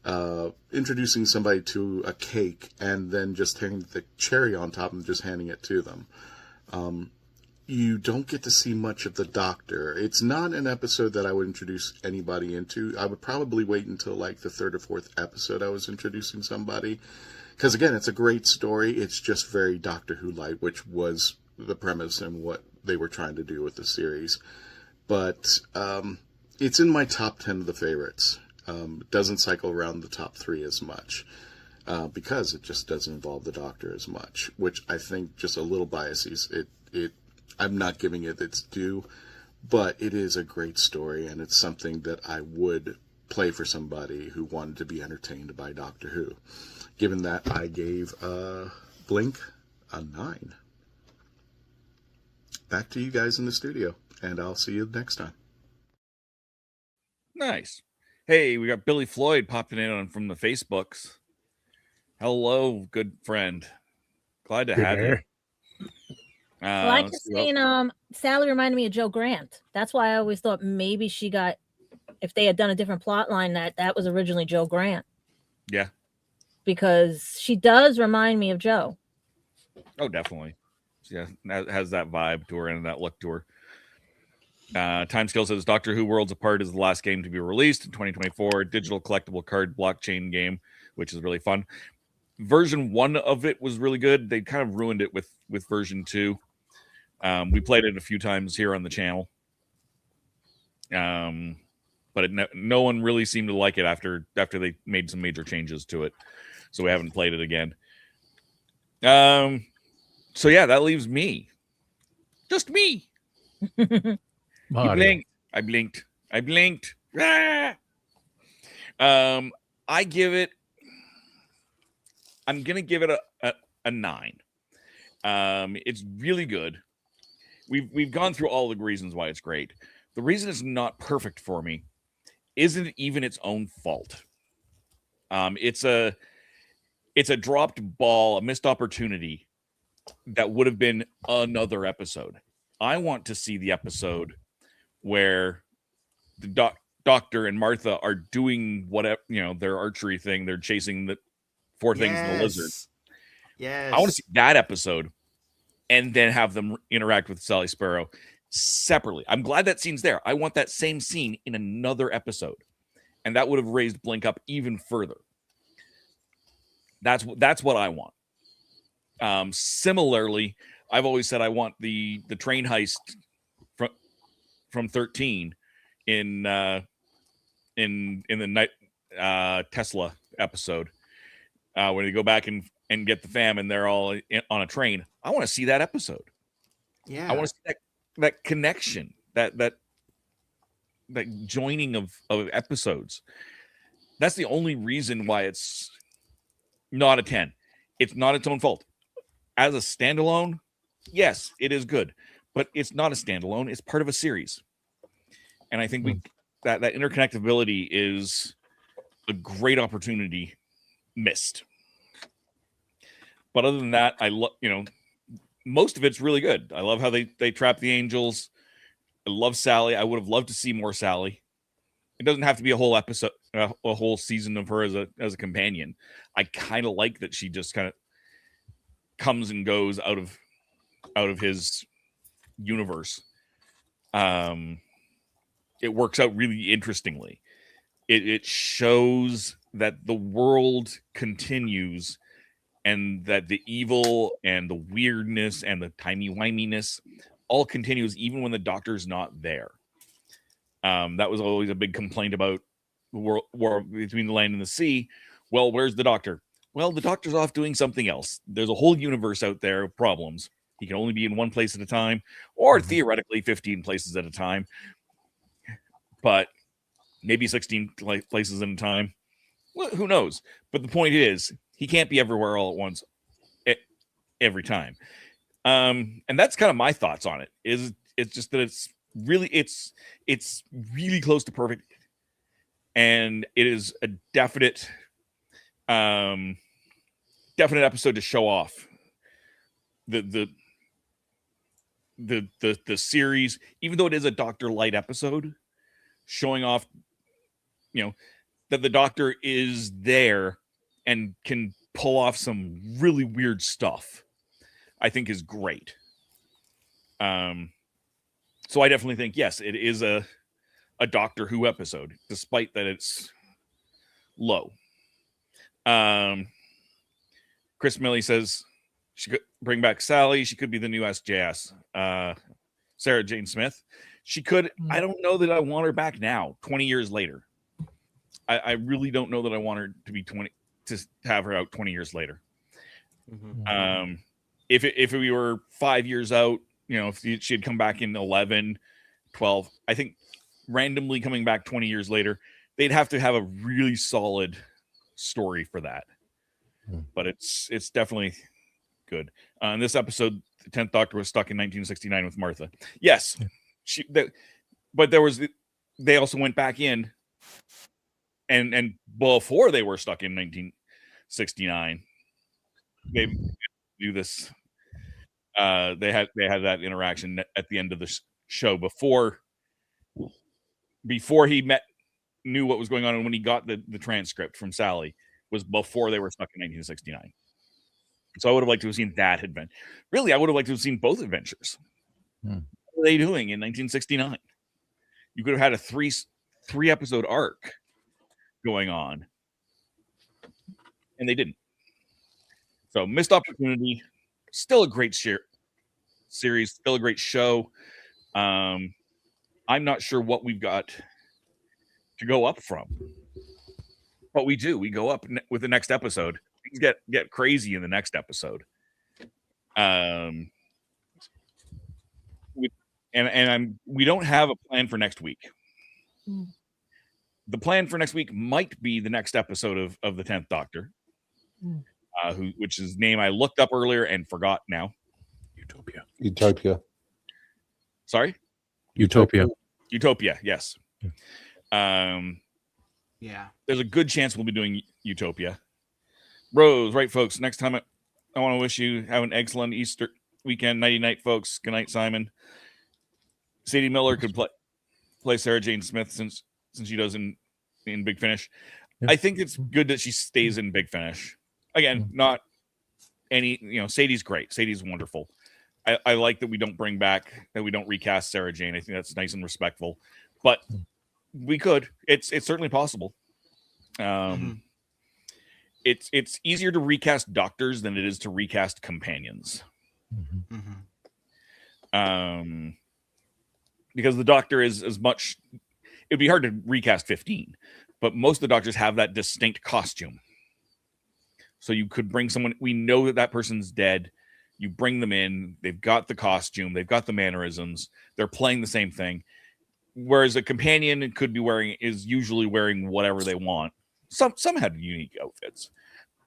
Speaker 12: to a cake and then just taking the cherry on top and just handing it to them. You don't get to see much of the Doctor. It's not an episode that I would introduce anybody into. I would probably wait until like the 3rd or 4th episode I was introducing somebody. Because again, it's a great story. It's just very Doctor Who-like, which was the premise and what they were trying to do with the series. But it's in my top 10 of the favorites. It doesn't cycle around the top 3 as much. Because it just doesn't involve the Doctor as much. Which I think just a little biases. I'm not giving it its due, but it is a great story, and it's something that I would play for somebody who wanted to be entertained by Doctor Who. Given that, I gave Blink a 9. Back to you guys in the studio, and I'll see you next time.
Speaker 2: Nice. Hey, we got Billy Floyd popping in from the Facebooks. Hello, good friend. Glad to have you.
Speaker 6: Well, I just saying, Sally reminded me of Joe Grant. That's why I always thought maybe she got, if they had done a different plot line, that was originally Joe Grant.
Speaker 2: Yeah.
Speaker 6: Because she does remind me of Joe.
Speaker 2: Oh, definitely. Yeah, has that vibe to her and that look to her. Timescale says Doctor Who Worlds Apart is the last game to be released in 2024. Digital collectible card blockchain game, which is really fun. Version 1 of it was really good. They kind of ruined it with version 2. We played it a few times here on the channel. But no one really seemed to like it after they made some major changes to it. So we haven't played it again. So yeah, that leaves me. Just me.
Speaker 3: Mario.
Speaker 2: I blinked. Ah! I'm gonna give it a 9. It's really good. We've gone through all the reasons why it's great. The reason it's not perfect for me isn't even its own fault. It's a dropped ball, a missed opportunity that would have been another episode. I want to see the episode where the Doctor and Martha are doing whatever, their archery thing. They're chasing the 4 things in the lizard.
Speaker 4: Yes.
Speaker 2: I want to see that episode and then have them interact with Sally Sparrow separately. I'm glad that scene's there. I want that same scene in another episode. And that would have raised Blink up even further. That's what I want. Similarly, I've always said I want the train heist from 13 in the night Tesla episode when they go back and get the fam and they're all on a train. I want to see that episode.
Speaker 4: Yeah,
Speaker 2: I want to see that connection, that joining of episodes. That's the only reason why it's not a 10. It's not its own fault. As a standalone, yes, it is good, but it's not a standalone. It's part of a series. And I think that interconnectability is a great opportunity missed. But other than that, I love, most of it's really good. I love how they trap the angels. I love Sally. I would have loved to see more Sally. It doesn't have to be a whole episode, a whole season of her as a companion. I kind of like that she just kind of comes and goes out of his universe. It works out really interestingly. It shows that the world continues and that the evil and the weirdness and the timey-wiminess all continues even when the Doctor's not there. That was always a big complaint about the war between the land and the sea. Well, where's the Doctor? Well, the Doctor's off doing something else. There's a whole universe out there of problems. He can only be in one place at a time, or theoretically 15 places at a time, but maybe 16 places at a time. Well, who knows? But the point is, he can't be everywhere all at once every time. And that's kind of my thoughts on it. It's just that it's really close to perfect, and it is a definite episode to show off the series, even though it is a Doctor Light episode, showing off, that the Doctor is there and can pull off some really weird stuff, I think is great. So I definitely think, yes, it is a Doctor Who episode, despite that it's low. Chris Milley says she could bring back Sally. She could be the new SJS. Sarah Jane Smith. She could. I don't know that I want her back now, 20 years later. I really don't know that I want her to be 20, to have her out 20 years later. Mm-hmm. If we were 5 years out, if she had come back in 11, 12, I think randomly coming back 20 years later, they'd have to have a really solid story for that. But it's definitely good. In this episode, the 10th Doctor was stuck in 1969 with Martha. Yes, but they also went back in and before they were stuck in 1969, they do this. They had that interaction at the end of the show before he knew what was going on, and when he got the transcript from Sally was before they were stuck in 1969. So I would have liked to have seen that adventure. Really, I would have liked to have seen both adventures. What were they doing in 1969? You could have had a three episode arc going on, and they didn't. So missed opportunity. Still a great series. Still a great show. I'm not sure what we've got to go up from, but we do. We go up with the next episode. Things get crazy in the next episode. We don't have a plan for next week. The plan for next week might be the next episode of the 10th Doctor, which is name I looked up earlier and forgot now.
Speaker 5: Utopia.
Speaker 2: Sorry?
Speaker 3: Utopia.
Speaker 2: Yes.
Speaker 4: Yeah.
Speaker 2: There's a good chance we'll be doing Utopia. Rose, right, folks? Next time I want to wish you have an excellent Easter weekend. Nighty night, folks. Good night, Simon. Sadie Miller could play Sarah Jane Smith since she does in Big Finish. Yeah. I think it's good that she stays in Big Finish. Again, not any, Sadie's great. Sadie's wonderful. I like that we don't recast Sarah Jane. I think that's nice and respectful. But we could. It's certainly possible. It's easier to recast doctors than it is to recast companions. Because the Doctor is as much. It'd be hard to recast 15, but most of the Doctors have that distinct costume. So you could bring someone. We know that person's dead. You bring them in. They've got the costume. They've got the mannerisms. They're playing the same thing. Whereas a companion is usually wearing whatever they want. Some have unique outfits,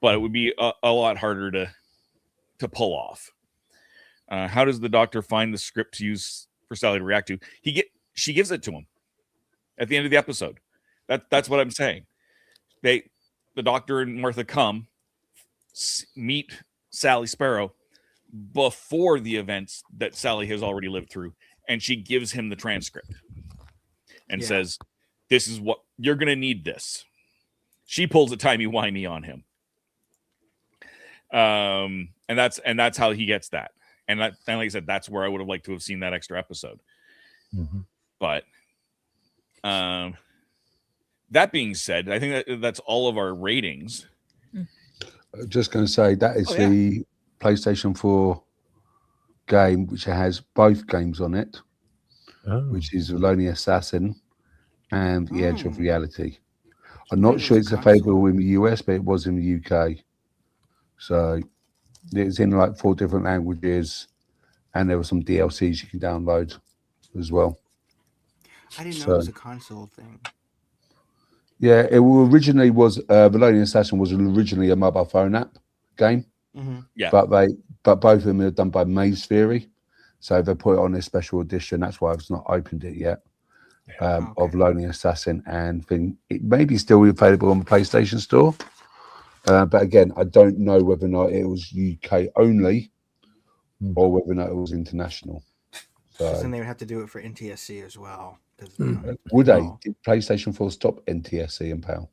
Speaker 2: but it would be a lot harder to pull off. How does the Doctor find the script to use for Sally to react to? She gives it to him at the end of the episode. That's what I'm saying. The Doctor and Martha meet Sally Sparrow before the events that Sally has already lived through, and she gives him the transcript and says, "This is what you're going to need. This." She pulls a timey-wimey on him, and that's how he gets that. And like I said, that's where I would have liked to have seen that extra episode. But that being said, I think that's all of our ratings.
Speaker 5: Just going to say that is the PlayStation 4 game, which has both games on it, which is Lonely Assassin and The Edge of Reality. I'm not sure it's available in the US, but it was in the UK. So it's in like 4 different languages, and there were some DLCs you can download as well.
Speaker 4: I didn't know it was a console thing.
Speaker 5: Yeah, it originally was. The Lonely Assassin was originally a mobile phone app game.
Speaker 2: Yeah,
Speaker 5: but both of them are done by Maze Theory, so they put it on a special edition. That's why I've not opened it yet. Of Lonely Assassin, and it may be still available on the PlayStation Store. But again, I don't know whether or not it was UK only or whether or not it was international. So
Speaker 4: then they would have to do it for NTSC as well.
Speaker 5: Would they? Did PlayStation 4 stop NTSC and PAL?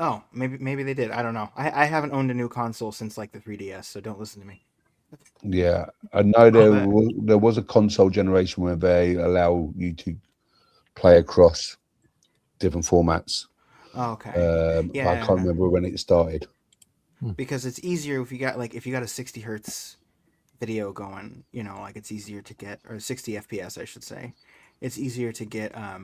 Speaker 4: Oh, maybe they did. I don't know. I haven't owned a new console since like the 3DS, so don't listen to me.
Speaker 5: Yeah, I know there was a console generation where they allow you to play across different formats.
Speaker 4: Oh, okay.
Speaker 5: But I can't remember when it started.
Speaker 4: Because it's easier if you got a 60 hertz video going, like it's easier to get, or 60 FPS, I should say. It's easier to get. I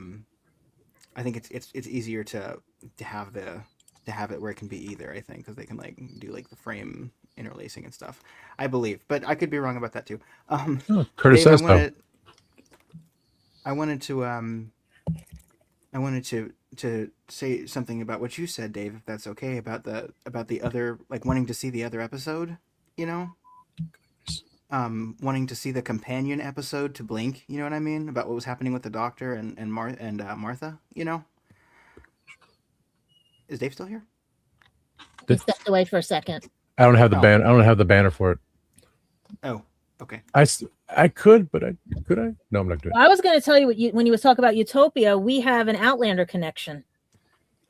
Speaker 4: think it's easier to have it where it can be either. I think because they can like do like the frame interlacing and stuff. I believe, but I could be wrong about that too.
Speaker 3: Curtis
Speaker 4: Dave,
Speaker 3: says so.
Speaker 4: I wanted to say something about what you said, Dave, if that's okay, about the other, like wanting to see the other episode, wanting to see the companion episode to Blink, you know what I mean? About what was happening with the Doctor and Martha, Is Dave still here?
Speaker 6: He stepped away for a second.
Speaker 3: I don't have the
Speaker 4: Oh.
Speaker 3: banner. I don't have the banner for it.
Speaker 4: Oh, okay.
Speaker 3: I could, but could I? No, I'm not doing it.
Speaker 6: I was going to tell you when you was talking about Utopia, we have an Outlander connection.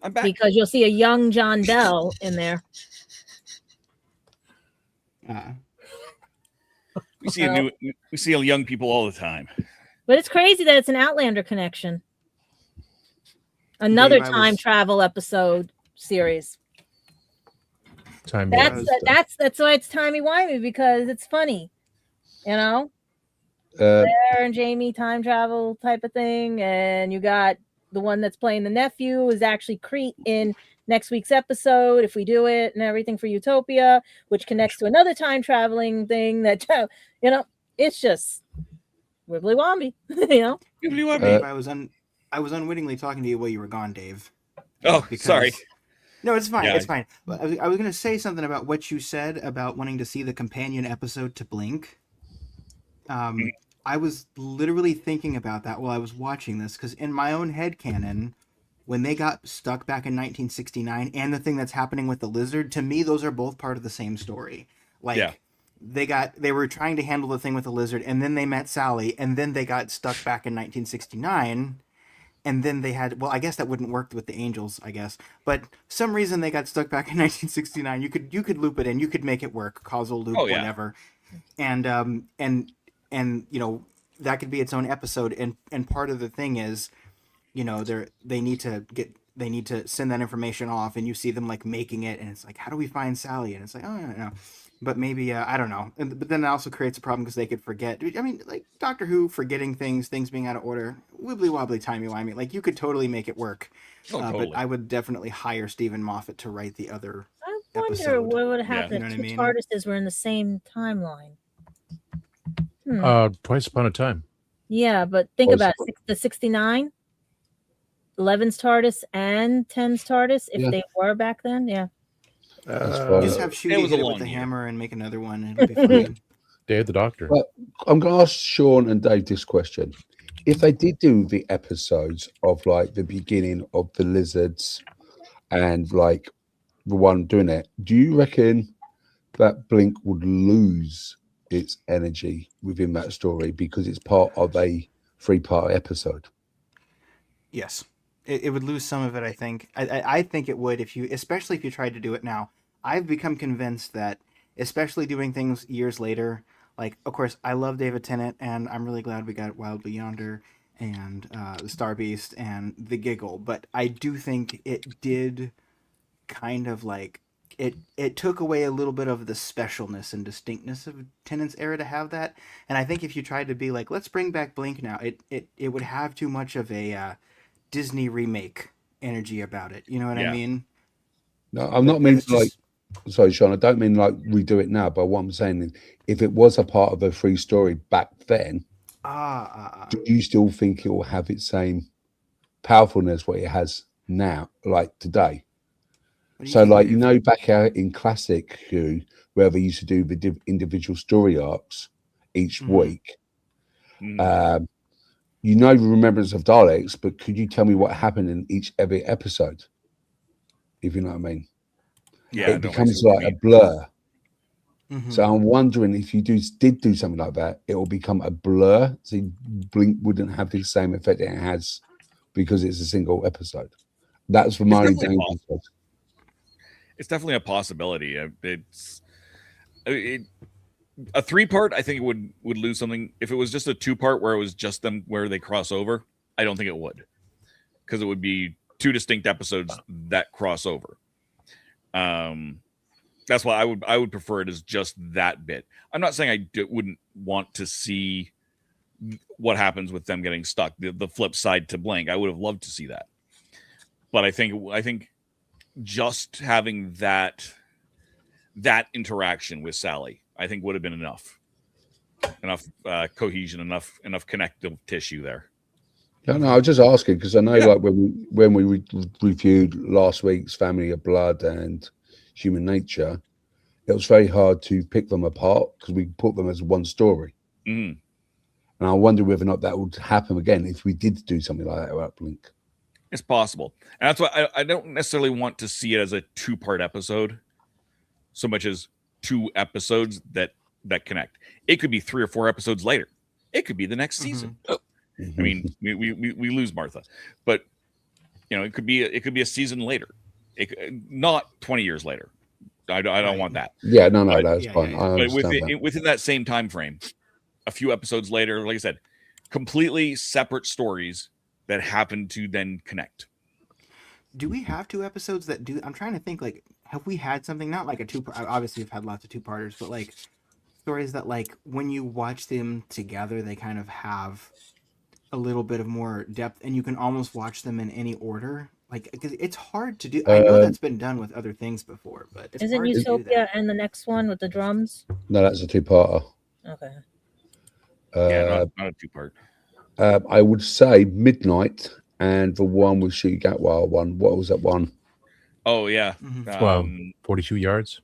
Speaker 2: I'm back.
Speaker 6: Because you'll see a young John Bell in there.
Speaker 2: We see young people all the time.
Speaker 6: But it's crazy that it's an Outlander connection. Another
Speaker 4: Dave,
Speaker 6: time travel episode series. That's why it's timey-wimey, because it's funny. You know? Claire and Jamie time travel type of thing. And you got the one that's playing the nephew is actually Crete in next week's episode, if we do it, and everything for Utopia, which connects to another time traveling thing that, you know, it's just wibbly wobbly, you know.
Speaker 4: Dave, I was unwittingly talking to you while you were gone, Dave.
Speaker 2: Oh, sorry.
Speaker 4: No, it's fine.
Speaker 2: Yeah.
Speaker 4: It's fine. But I was going to say something about what you said about wanting to see the companion episode to Blink. I was literally thinking about that while I was watching this, because in my own headcanon, when they got stuck back in 1969 and the thing that's happening with the lizard, to me, those are both part of the same story. Like, they were trying to handle the thing with the lizard, and then they met Sally, and then they got stuck back in 1969, and then they had, well, I guess that wouldn't work with the angels, I guess, but some reason they got stuck back in 1969. You could loop it in, you could make it work, causal loop, whatever, and you know, that could be its own episode, and part of the thing is, you know, they need to send that information off, and you see them like making it, and it's like, how do we find Sally? And it's like, oh, I don't know, but maybe I don't know, but then it also creates a problem because they could forget. I mean, like Doctor Who forgetting things being out of order, wibbly wobbly, timey wimey. Like you could totally make it work.
Speaker 2: Totally.
Speaker 4: But I would definitely hire Stephen Moffat to write the other.
Speaker 6: I wonder
Speaker 4: episode.
Speaker 6: what would happen
Speaker 4: You know
Speaker 6: if
Speaker 4: what
Speaker 6: two
Speaker 4: I mean?
Speaker 6: TARDISes were in the same timeline.
Speaker 3: Twice upon a time.
Speaker 6: Yeah, but think about it. The 69, 11's TARDIS and 10's TARDIS, if they were back then,
Speaker 4: Just have Shooty hit it with the hammer and make another one. And it'll be fine.
Speaker 3: Dave the Doctor.
Speaker 5: But I'm going to ask Sean and Dave this question. If they did do the episodes of like the beginning of the lizards and like the one doing it, do you reckon that Blink would lose its energy within that story because it's part of a 3-part episode?
Speaker 4: Yes, it would lose some of it. I think. I think it would especially if you tried to do it now. I've become convinced that, especially doing things years later, like, of course, I love David Tennant, and I'm really glad we got Wildly Yonder and the Star Beast and the Giggle. But I do think it did kind of like it took away a little bit of the specialness and distinctness of Tennant's era to have that. And I think if you tried to be like, let's bring back Blink now, it would have too much of a Disney remake energy about it. You know what I mean?
Speaker 5: No, I'm not meaning like. Sorry, Sean. I don't mean like redo it now. But what I'm saying is, if it was a part of a free story back then, do you still think it will have its same powerfulness what it has now, like today? So, like, you know, back out in classic Who, where they used to do the individual story arcs each week. You know, Remembrance of Daleks, but could you tell me what happened in every episode? If you know what I mean.
Speaker 2: Yeah,
Speaker 5: it becomes like a blur. So I'm wondering if you did do something like that, it will become a blur. So Blink wouldn't have the same effect it has because it's a single episode. That's for my example.
Speaker 2: It's definitely a possibility. It's a 3-part. I think it would lose something. If it was just a 2-part where it was just them where they cross over, I don't think it would, because it would be 2 distinct episodes that cross over. That's why I would prefer it as just that bit. I'm not saying I wouldn't want to see what happens with them getting stuck, the flip side to Blink. I would have loved to see that, but I think just having that interaction with Sally, I think would have been enough cohesion, enough connective tissue there.
Speaker 5: No, I was just asking because I know, like when we reviewed last week's Family of Blood and Human Nature, it was very hard to pick them apart because we put them as one story. And I wonder whether or not that would happen again if we did do something like that about Blink.
Speaker 2: It's possible. And that's why I don't necessarily want to see it as a 2-part episode so much as 2 episodes that connect. It could be 3 or 4 episodes later. It could be the next season. I mean, we lose Martha, but it could be a season later. Not 20 years later. I don't want that.
Speaker 5: Yeah, no,
Speaker 2: But,
Speaker 5: that's fine. I
Speaker 2: but
Speaker 5: understand that.
Speaker 2: within that same time frame, a few episodes later, like I said, completely separate stories that happen to then connect.
Speaker 4: Do we have 2 episodes that do? I'm trying to think. Like, have we had something not like a 2? Obviously, we've had lots of 2-parters, but like stories that like when you watch them together, they kind of have a little bit of more depth, and you can almost watch them in any order. Like, because it's hard to do. I know that's been done with other things before, but it's
Speaker 6: Isn't
Speaker 4: hard to do that.
Speaker 6: Utopia and the next one with the drums?
Speaker 5: No, that's a 2-parter.
Speaker 6: Okay.
Speaker 2: Not a 2-part.
Speaker 5: I would say Midnight and the one with Shooty Gatwal one. What was that one?
Speaker 2: Oh yeah,
Speaker 3: 42 yards.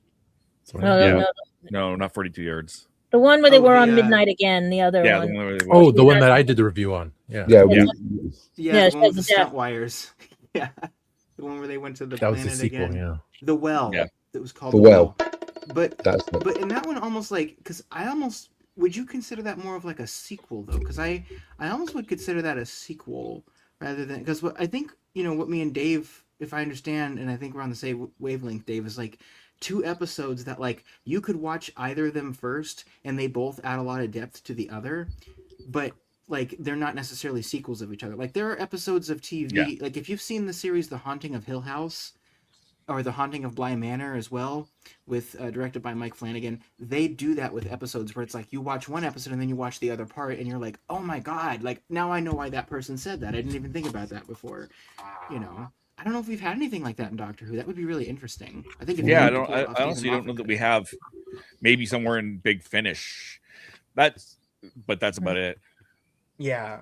Speaker 2: No, not 42 yards.
Speaker 6: The one where they were on Midnight again. The other one.
Speaker 3: The one that I did the review on. Yeah.
Speaker 4: The one with the stunt wires. Yeah, the one where they went to the planet
Speaker 3: was the sequel,
Speaker 4: again.
Speaker 3: yeah.
Speaker 4: The Well.
Speaker 2: Yeah.
Speaker 4: It was called
Speaker 5: The Well.
Speaker 4: But
Speaker 5: That's
Speaker 4: but in that one, almost like, because I almost would you consider that more of like a sequel though? Because I almost would consider that a sequel rather than, because what I think what me and Dave, if I understand, and I think we're on the same wavelength, Dave, is like 2 episodes that like you could watch either of them first and they both add a lot of depth to the other, but like they're not necessarily sequels of each other. Like there are episodes of TV, like if you've seen the series The Haunting of Hill House or The Haunting of Bly Manor as well, with directed by Mike Flanagan, they do that with episodes where it's like you watch one episode and then you watch the other part and you're like, oh my god, like now I know why that person said that. I didn't even think about that before. I don't know if we've had anything like that in Doctor Who. That would be really interesting. I think.
Speaker 2: I honestly don't know that we have. Maybe somewhere in Big Finish. That's about it.
Speaker 4: Yeah.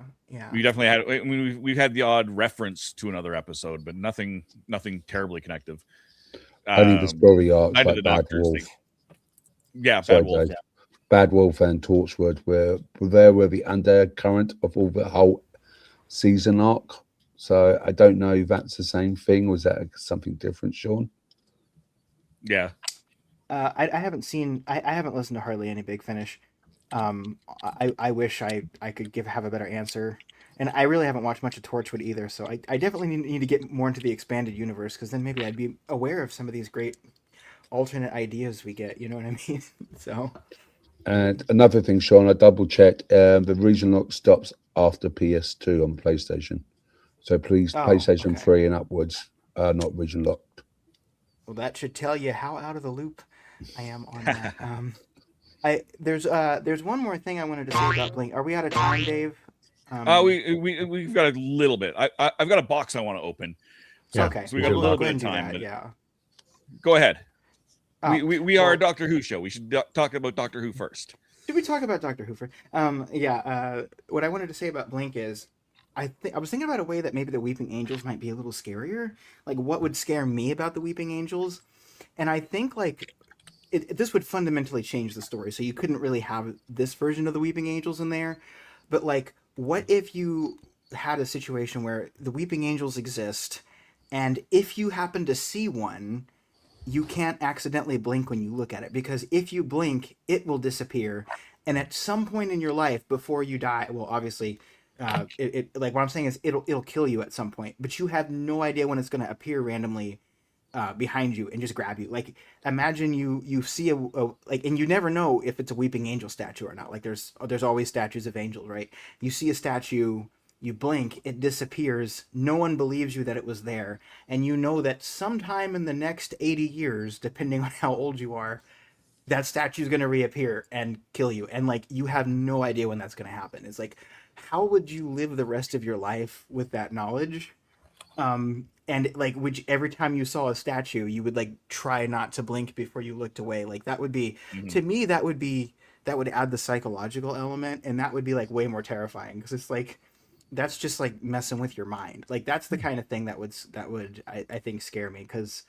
Speaker 2: We definitely had. I mean, we've had the odd reference to another episode, but nothing terribly connective.
Speaker 5: Only the story arcs
Speaker 2: Night of
Speaker 5: like
Speaker 2: the
Speaker 5: Bad
Speaker 2: Doctors
Speaker 5: Wolf.
Speaker 2: thing. Yeah,
Speaker 5: Sorry,
Speaker 2: Bad Wolf.
Speaker 5: Dave. Bad Wolf and Torchwood were the undercurrent of all the whole season arc. So I don't know if that's the same thing. Was that something different, Sean?
Speaker 2: Yeah.
Speaker 4: I haven't seen. I haven't listened to hardly any Big Finish. I wish I could have a better answer. And I really haven't watched much of Torchwood either, so I definitely need to get more into the expanded universe, because then maybe I'd be aware of some of these great alternate ideas we get. You know what I mean? So.
Speaker 5: And another thing, Sean, I double checked. The region lock stops after PS2 on PlayStation, so please, PlayStation 3 and upwards are not region locked.
Speaker 4: Well, that should tell you how out of the loop I am on that. There's one more thing I wanted to say about Blink. Are we out of time, Dave?
Speaker 2: We've got a little bit. I've got a box I want to open. So,
Speaker 4: okay.
Speaker 2: So we got a little bit of time. Go ahead. We are a Doctor Who show. We should talk about Doctor Who first.
Speaker 4: Should we talk about Doctor Who first? What I wanted to say about Blink is, I was thinking about a way that maybe the Weeping Angels might be a little scarier. Like, what would scare me about the Weeping Angels? And I think like this would fundamentally change the story. So you couldn't really have this version of the Weeping Angels in there, but like, what if you had a situation where the Weeping Angels exist, and if you happen to see one, you can't accidentally blink when you look at it, because if you blink, it will disappear. And at some point in your life before you die, well, obviously, like what I'm saying is it'll kill you at some point, but you have no idea when it's going to appear randomly behind you and just grab you. Like, imagine you see a like, and you never know if it's a Weeping Angel statue or not. Like, there's always statues of angels, right? You see a statue, you blink, it disappears. No one believes you that it was there, and you know that sometime in the next 80 years, depending on how old you are, that statue is going to reappear and kill you. And like, you have no idea when that's going to happen. It's like, how would you live the rest of your life with that knowledge? And like, every time you saw a statue, you would like try not to blink before you looked away. Like, that would be, to me, that would add the psychological element, and that would be like way more terrifying, because it's like, that's just like messing with your mind. Like, that's the kind of thing that would I think scare me, because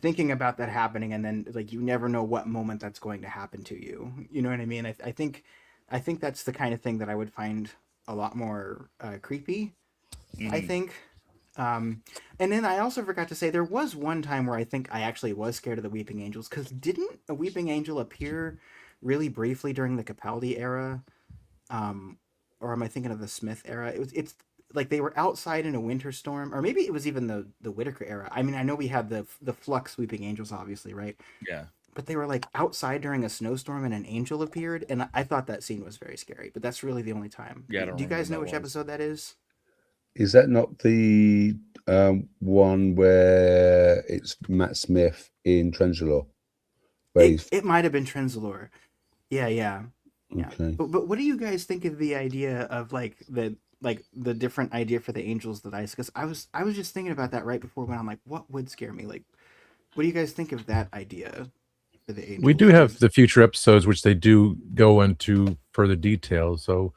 Speaker 4: thinking about that happening, and then like, you never know what moment that's going to happen to you. You know what I mean? I think that's the kind of thing that I would find a lot more creepy. I think. And then I also forgot to say there was one time where I think I actually was scared of the Weeping Angels, because didn't a Weeping Angel appear really briefly during the Capaldi era? Or am I thinking of the Smith era? It's like they were outside in a winter storm, or maybe it was even the Whitaker era. I mean, I know we had the Flux Weeping Angels, obviously, right?
Speaker 2: Yeah.
Speaker 4: But they were like outside during a snowstorm and an angel appeared, and I thought that scene was very scary. But that's really the only time.
Speaker 2: Yeah, I don't
Speaker 4: Do you guys know
Speaker 2: remember
Speaker 4: which
Speaker 2: what that was.
Speaker 4: episode that is?
Speaker 5: Is that not the one where it's Matt Smith in Trenzalore? Where he's
Speaker 4: It might have been Trenzalore. Yeah.
Speaker 5: okay.
Speaker 4: But what do you guys think of the idea of like the different idea for the angels that because I was just thinking about that right before when I'm like, what would scare me? Like, what do you guys think of that idea for the angels?
Speaker 3: We do have the future episodes, which they do go into further detail. So,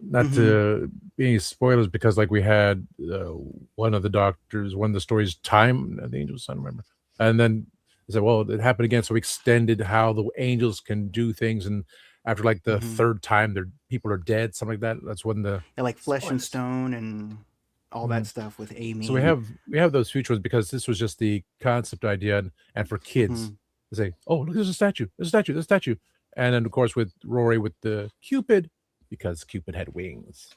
Speaker 3: not to be any spoilers, because like we had one of the doctors, one of the stories, Time, the Angels, I don't remember, and then they said, well, it happened again, so we extended how the angels can do things, and after like the third time, their people are dead, something like that. That's when the
Speaker 4: like Flesh and Stone and all that stuff with Amy.
Speaker 3: So we have those future ones, because this was just the concept idea, and for kids to say, oh, look, there's a statue, and then of course with Rory with the Cupid, because Cupid had wings.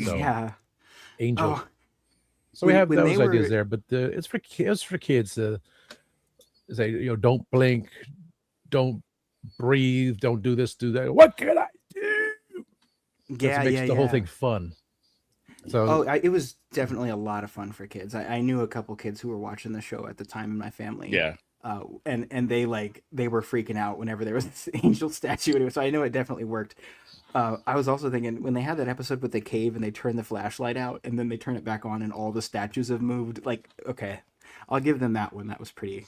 Speaker 3: So,
Speaker 4: yeah,
Speaker 3: angel.
Speaker 4: Oh,
Speaker 3: so we have those ideas there, but it's for kids to say, don't blink, don't breathe, don't do this, do that. What can I do?
Speaker 4: Yeah,
Speaker 3: makes the whole thing fun. So,
Speaker 4: it was definitely a lot of fun for kids. I knew a couple kids who were watching the show at the time in my family.
Speaker 2: Yeah.
Speaker 4: And they were freaking out whenever there was this angel statue anyway. So I know it definitely worked. I was also thinking when they had that episode with the cave and they turn the flashlight out and then they turn it back on and all the statues have moved. Like, okay, I'll give them that one. That was pretty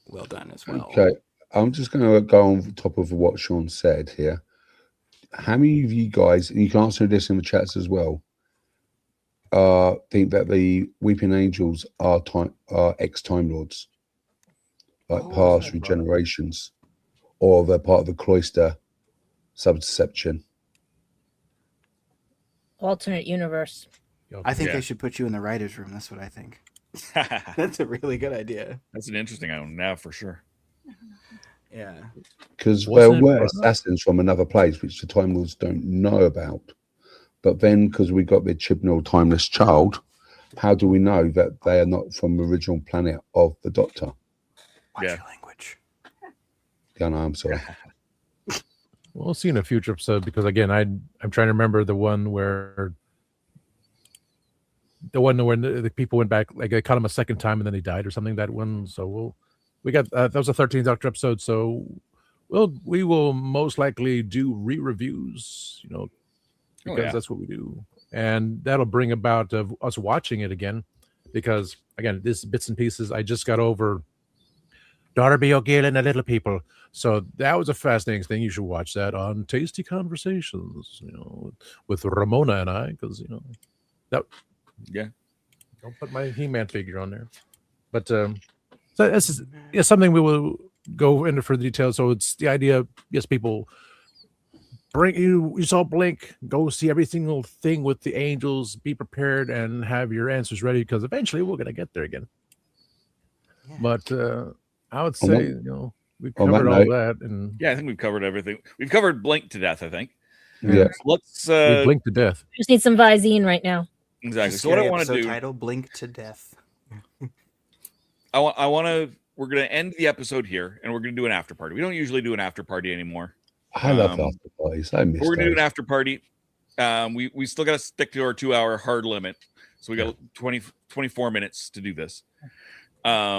Speaker 4: well done as well.
Speaker 5: Okay, I'm just going to go on top of what Sean said here. How many of you guys, and you can answer this in the chats as well, think that the Weeping Angels are ex-Time Lords, like past regenerations, or they're part of the cloister subsection?
Speaker 6: Alternate universe.
Speaker 4: I think they should put you in the writer's room. That's what I think. That's a really good idea.
Speaker 2: That's an interesting one now for sure.
Speaker 4: Yeah.
Speaker 5: Because there were assassins from another place, which the Time Lords don't know about. But then, because we got the Chibnall Timeless Child, how do we know that they are not from the original planet of the Doctor?
Speaker 4: Watch your language.
Speaker 5: Yeah, no, I'm sorry.
Speaker 3: We'll see in a future episode, because again, I'm trying to remember the one where the people went back, like they caught him a second time and then he died or something. That one. So we got that was a 13th Doctor episode. So we will most likely do re-reviews, because that's what we do, and that'll bring about us watching it again, because again, this bits and pieces. I just got over Darby O'Gill and the Little People, so that was a fascinating thing. You should watch that on Tasty Conversations, with Ramona and I, because that.
Speaker 2: Yeah.
Speaker 3: Don't put my He-Man figure on there, but so this is something we will go into further detail. So it's the idea. Yes, people. You saw Blink, go see every single thing with the angels, be prepared and have your answers ready, because eventually we're going to get there again. Yeah. But I would say, we've covered all that. And
Speaker 2: yeah, I think we've covered everything. We've covered Blink to death, I think.
Speaker 5: Yeah.
Speaker 2: So let's
Speaker 3: we blink to death.
Speaker 6: Just need some Visine right now.
Speaker 2: Exactly. So what I want to do,
Speaker 4: title Blink to Death.
Speaker 2: We're going to end the episode here, and we're going to do an after party. We don't usually do an after party anymore.
Speaker 5: I love after parties. I miss
Speaker 2: We're going to do
Speaker 5: those.
Speaker 2: an after party. We still got to stick to our 2-hour hard limit. So we got 24 minutes to do this. But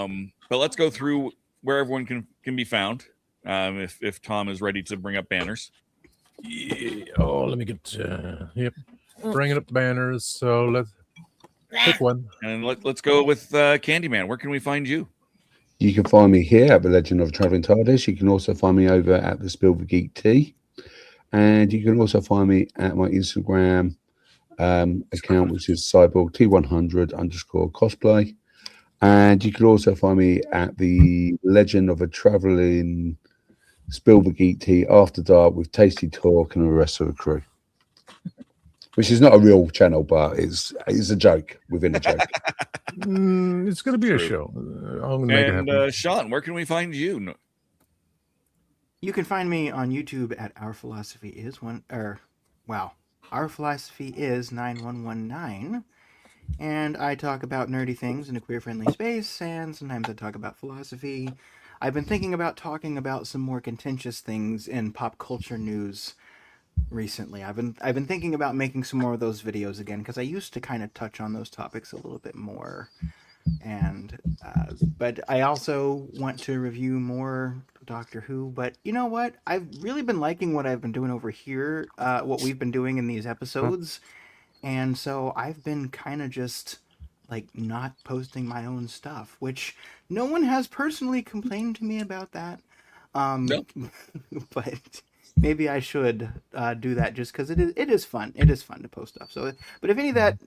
Speaker 2: let's go through where everyone can be found. If Tom is ready to bring up banners.
Speaker 3: Yeah. Oh, let me get bringing up banners. So let's pick one.
Speaker 2: And let's go with Candyman. Where can we find you?
Speaker 5: You can find me here at the Legend of Traveling TARDIS. You can also find me over at the Spielberg Geek Tea. And you can also find me at my Instagram account, which is cyborg_T100_cosplay. And you can also find me at the Legend of a Traveling Spielberg Geek Tea After Dark with Tasty Talk and the rest of the crew. which is not a real channel, but it's a joke within a joke.
Speaker 3: It's going to be a show. I'm going to make it happen.
Speaker 2: And Sean, where can we find you?
Speaker 4: You can find me on YouTube at Our Philosophy Is Our Philosophy Is 9119. And I talk about nerdy things in a queer-friendly space, and sometimes I talk about philosophy. I've been thinking about talking about some more contentious things in pop culture news recently. I've been thinking about making some more of those videos again, because I used to kind of touch on those topics a little bit more. And but I also want to review more Doctor Who. But you know what? I've really been liking what I've been doing over here, what we've been doing in these episodes. And so I've been kind of just like not posting my own stuff, which no one has personally complained to me about that.
Speaker 2: Nope.
Speaker 4: But maybe I should do that just because it is fun. It is fun to post stuff. So, but if any of that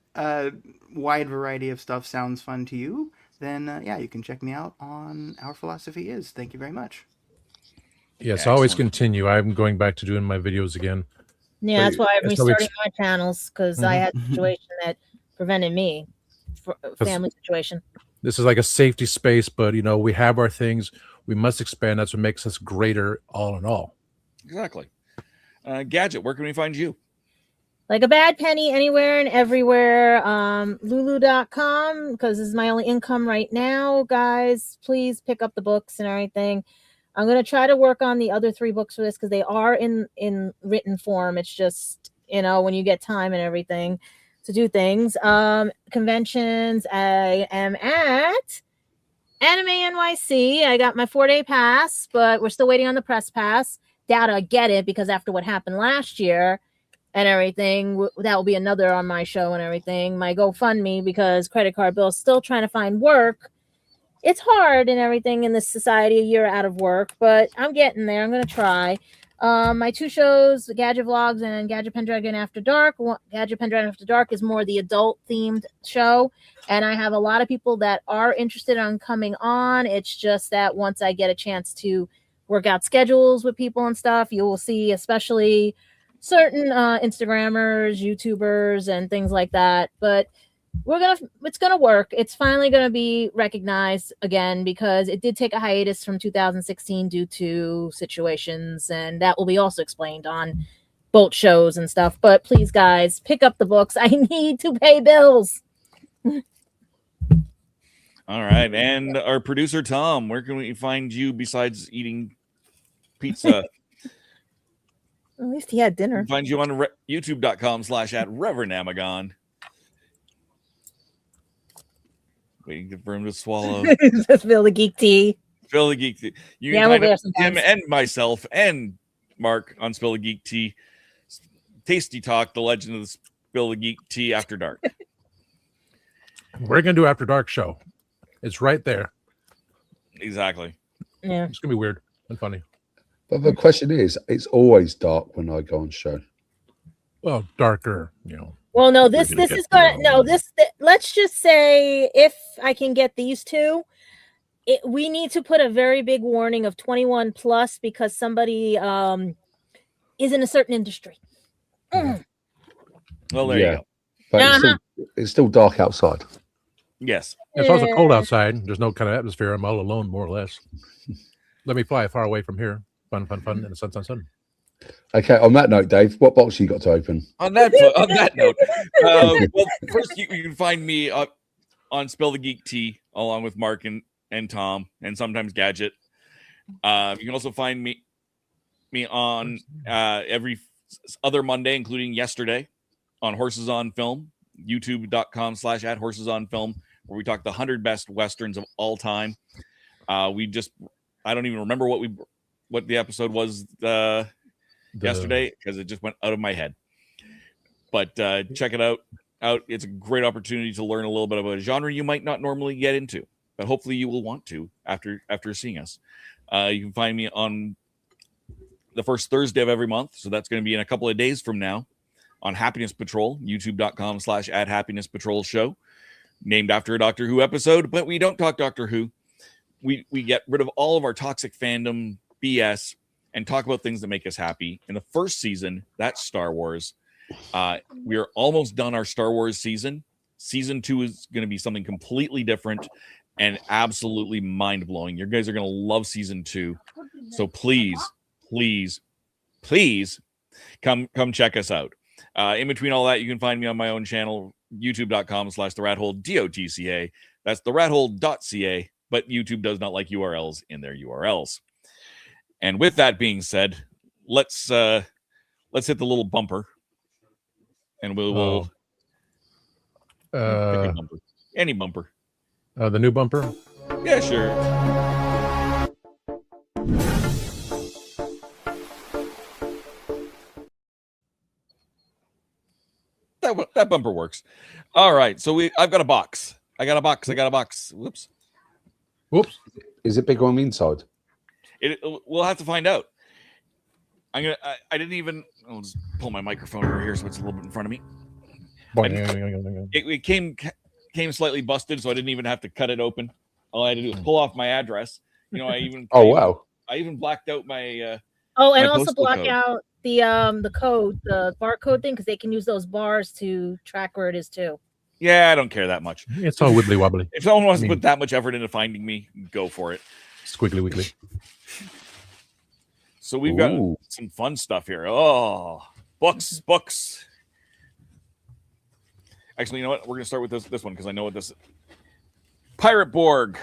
Speaker 4: wide variety of stuff sounds fun to you, then yeah, you can check me out on Our Philosophy Is. Thank you very much.
Speaker 3: Yes, always continue. I'm going back to doing my videos again.
Speaker 6: Yeah, that's why I'm restarting my channels, because I had a situation that prevented me, family situation.
Speaker 3: This is like a safety space, but we have our things. We must expand. That's what makes us greater, all in all.
Speaker 2: Exactly. Gadget, where can we find you?
Speaker 6: Like a bad penny anywhere and everywhere. Lulu.com, because this is my only income right now. Guys, please pick up the books and everything. I'm going to try to work on the other 3 books for this, because they are in written form. It's just, when you get time and everything to do things. Conventions, I am at Anime NYC. I got my 4-day pass, but we're still waiting on the press pass. Doubt I get it, because after what happened last year and everything, that will be another on my show and everything. My GoFundMe, because credit card bills, still trying to find work. It's hard and everything in this society, a year out of work, but I'm getting there. I'm going to try. My 2 shows, Gadget Vlogs and Gadget Pendragon After Dark. Gadget Pendragon After Dark is more the adult-themed show, and I have a lot of people that are interested in coming on. It's just that once I get a chance to work out schedules with people and stuff, you will see especially certain Instagrammers, YouTubers, and things like that. But it's gonna work. It's finally gonna be recognized again, because it did take a hiatus from 2016 due to situations, and that will be also explained on boat shows and stuff. But please, guys, pick up the books. I need to pay bills.
Speaker 2: All right, and our producer Tom, where can we find you besides eating pizza?
Speaker 6: At least he had dinner.
Speaker 2: We can find you on youtube.com/@ReverendAmagon. Waiting for him to swallow.
Speaker 6: Just Phil the Geek Tea.
Speaker 2: Phil the Geek Tea. You
Speaker 6: Yeah,
Speaker 2: can
Speaker 6: we'll
Speaker 2: find him and myself and Mark on Spill the Geek Tea. Tasty Talk, the legend of the Spill the Geek Tea After Dark.
Speaker 3: We're going to do After Dark show. It's right there.
Speaker 2: Exactly.
Speaker 6: Yeah.
Speaker 3: It's going to be weird and funny.
Speaker 5: But the question is, it's always dark when I go on show.
Speaker 3: Well, darker,
Speaker 6: Well, no, this is gonna let's just say, if I can get these 2, we need to put a very big warning of 21 plus, because somebody is in a certain industry.
Speaker 2: Well, there you go.
Speaker 5: But it's still dark outside.
Speaker 2: Yes.
Speaker 3: It's also cold outside. There's no kind of atmosphere. I'm all alone, more or less. Let me fly far away from here. Fun, and the sun.
Speaker 5: Okay, on that note, Dave, what box you got to open?
Speaker 2: On that note, well, first you can find me on Spill the Geek Tea along with Mark and Tom, and sometimes Gadget. You can also find me on every other Monday, including yesterday, on Horses on Film, youtube.com/@horsesonfilm, where we talk the 100 best westerns of all time. I don't even remember what the episode was yesterday, because it just went out of my head. But check it out. It's a great opportunity to learn a little bit about a genre you might not normally get into, but hopefully you will want to after seeing us. You can find me on the first Thursday of every month, so that's going to be in a couple of days from now, on Happiness Patrol, youtube.com/@happinesspatrol show, named after a Doctor Who episode. But we don't talk Doctor Who. We get rid of all of our toxic fandom BS and talk about things that make us happy. In the first season, that's Star Wars. We are almost done our Star Wars season. Season 2 is going to be something completely different and absolutely mind-blowing. You guys are going to love season 2. So please come check us out. In between all that, you can find me on my own channel, youtube.com/theratHole, DOTCA. That's theratHole.ca, but YouTube does not like URLs in their URLs. And with that being said, let's hit the little bumper, and we'll pick a bumper. Any bumper.
Speaker 3: The new bumper?
Speaker 2: Yeah, sure. That bumper works. All right, so I've got a box. I got a box. Whoops.
Speaker 5: Is it big on the inside?
Speaker 2: We'll have to find out. I didn't even. I'll just pull my microphone over here so it's a little bit in front of me. It came slightly busted, so I didn't even have to cut it open. All I had to do was pull off my address. I even blacked out my.
Speaker 6: And also block out the code, the barcode thing, because they can use those bars to track where it is too.
Speaker 2: Yeah, I don't care that much.
Speaker 3: It's all wibbly wobbly.
Speaker 2: If someone wants to put that much effort into finding me, go for it.
Speaker 3: Squiggly wiggly.
Speaker 2: So we've got some fun stuff here. Oh, books. Actually, you know what? We're gonna start with this one because I know what this is. Pirate Borg.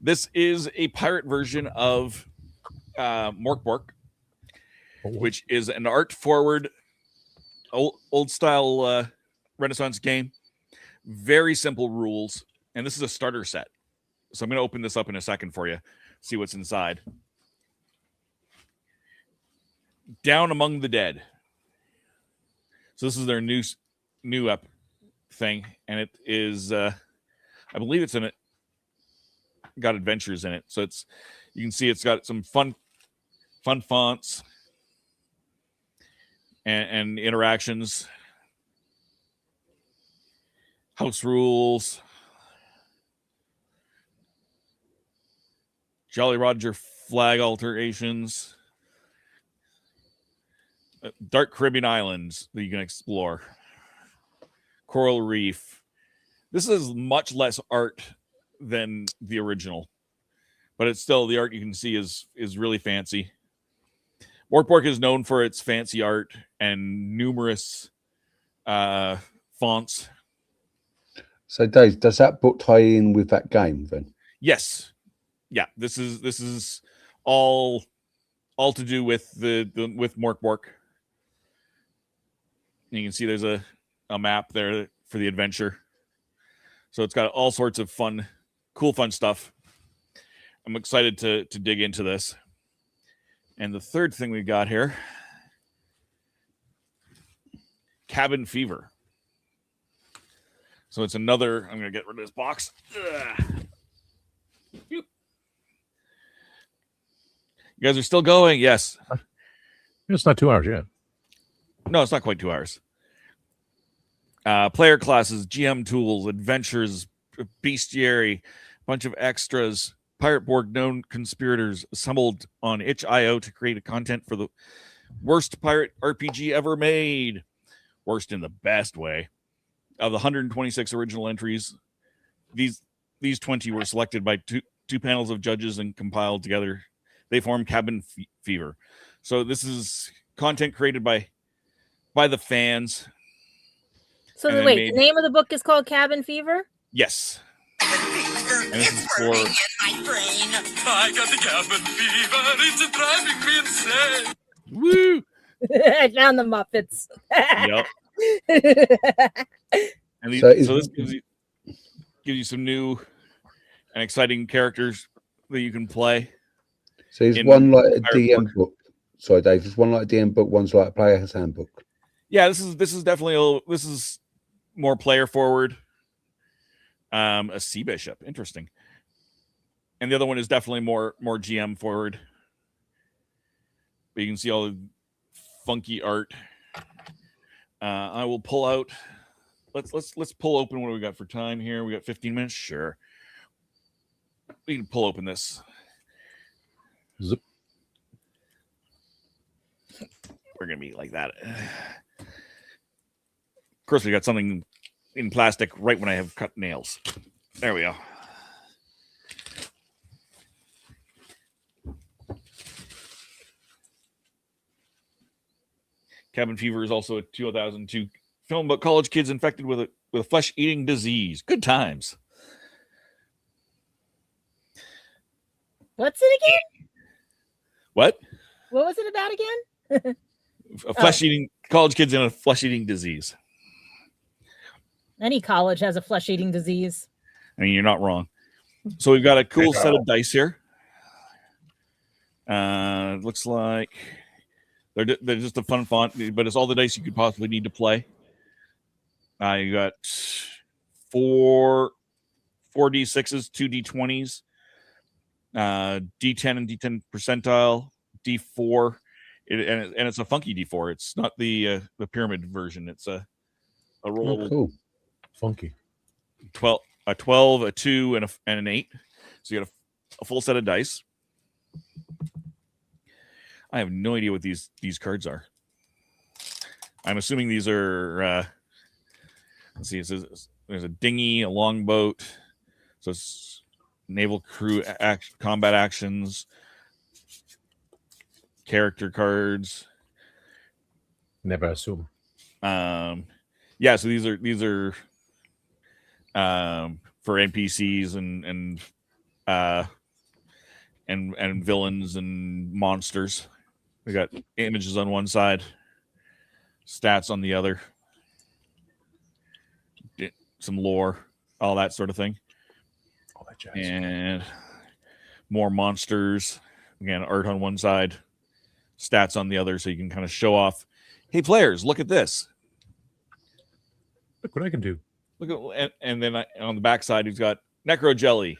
Speaker 2: This is a pirate version of Mork Bork, which is an art-forward, old style Renaissance game. Very simple rules, and this is a starter set. So I'm going to open this up in a second for you, see what's inside. Down Among the Dead. So this is their new up thing, and it is, I believe it's in it. Got adventures in it, so you can see it's got some fun fonts and interactions, house rules, Jolly Roger flag alterations, Dark Caribbean islands that you can explore, coral reef. This is much less art than the original, but it's still, the art you can see is really fancy. Mork Bork is known for its fancy art and numerous fonts.
Speaker 5: So Dave, does that book tie in with that game then?
Speaker 2: Yes. Yeah, this is all to do with with Mork Bork. You can see there's a map there for the adventure. So it's got all sorts of cool fun stuff. I'm excited to dig into this. And the third thing we got here, Cabin Fever. So it's another, I'm going to get rid of this box. You guys are still going? Yes.
Speaker 3: It's not 2 hours yet.
Speaker 2: No, it's not quite 2 hours. Player classes, GM tools, adventures, bestiary, bunch of extras. Pirate Borg known conspirators assembled on itch.io to create a content for the worst pirate RPG ever made. Worst in the best way. Of the 126 original entries, these 20 were selected by two panels of judges and compiled together. They form Cabin Fever. So this is content created by the fans.
Speaker 6: So wait, the name of the book is called Cabin Fever?
Speaker 2: Yes. And this is for
Speaker 13: my brain. I got the cabin fever. It's driving me insane.
Speaker 2: Woo!
Speaker 6: I found the Muppets.
Speaker 2: Yep. And so this gives you some new and exciting characters that you can play.
Speaker 5: So is one like a DM book? Sorry, Dave. Is one like a DM book? One's like a player's handbook.
Speaker 2: Yeah, this is definitely this is more player forward. A Sea Bishop, interesting. And the other one is definitely more GM forward. But you can see all the funky art. I will pull out. Let's pull open what do we got for time here. We got 15 minutes. Sure. We can pull open this.
Speaker 3: Zip.
Speaker 2: we're gonna be like that. Of course, we got something in plastic right when I have cut nails. There we go. Cabin Fever is also a 2002 film about college kids infected with a flesh-eating disease. Good times.
Speaker 6: What's it again?
Speaker 2: What?
Speaker 6: What was it about again?
Speaker 2: A flesh-eating college kids in a flesh-eating disease.
Speaker 6: Any college has a flesh-eating disease.
Speaker 2: I mean, you're not wrong. So we've got a cool set of dice here. It looks like they're just a fun font, but it's all the dice you could possibly need to play. You got 4 D6s, 2 D20s, D10 and D10 percentile, D4, and it's a funky D4. It's not the pyramid version. It's a roll.
Speaker 5: Oh, cool.
Speaker 3: Funky.
Speaker 2: 12, a 12, a 2, and an 8. So you got a full set of dice. I have no idea what these cards are. I'm assuming these are. Let's see. It says there's a dinghy, a longboat. So it's naval crew combat actions, character cards.
Speaker 3: Never assume.
Speaker 2: Yeah. So these are for NPCs and villains and monsters. We got images on one side, stats on the other, some lore, all that sort of thing.
Speaker 3: All that jazz.
Speaker 2: And more monsters. Again, art on one side, stats on the other, so you can kind of show off. Hey, players, look at this.
Speaker 3: Look what I can do.
Speaker 2: Look at, and then on the back side, he's got Necro Jelly,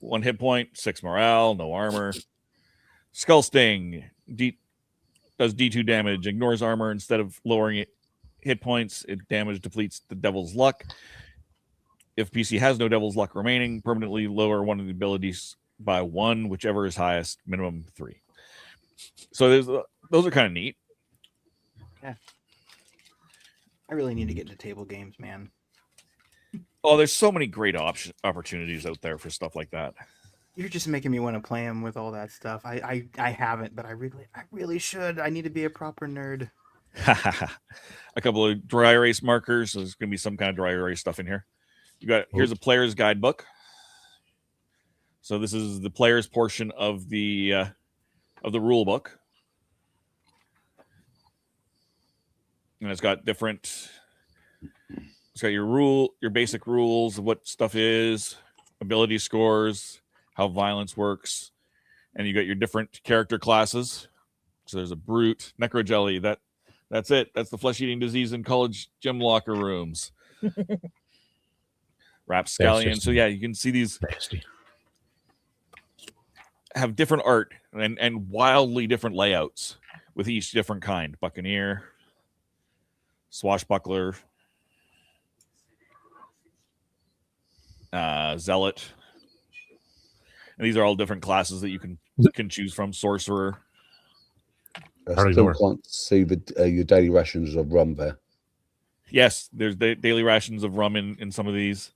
Speaker 2: 1 hit point, 6 morale, no armor. Skull Sting does D2 damage, ignores armor instead of lowering it hit points. It damage depletes the Devil's Luck. If PC has no Devil's Luck remaining, permanently lower one of the abilities by 1, whichever is highest, minimum 3. So those are kind of neat.
Speaker 4: Yeah. I really need to get into table games, man.
Speaker 2: Oh, there's so many great opportunities out there for stuff like that.
Speaker 4: You're just making me want to play them with all that stuff. I haven't, but I really should. I need to be a proper nerd.
Speaker 2: A couple of dry erase markers. So there's going to be some kind of dry erase stuff in here. Here's a player's guidebook. So this is the player's portion of the rule book, and it's got different. It's got your basic rules of what stuff is, ability scores, how violence works, and you got your different character classes. So there's a brute, Necro Jelly. That's it. That's the flesh-eating disease in college gym locker rooms. Rapscallion. So yeah, you can see these have different art and wildly different layouts with each different kind. Buccaneer, Swashbuckler, Zealot. And these are all different classes that you can choose from. Sorcerer.
Speaker 5: I still can't see your daily rations of rum there.
Speaker 2: Yes, there's daily rations of rum in some of these.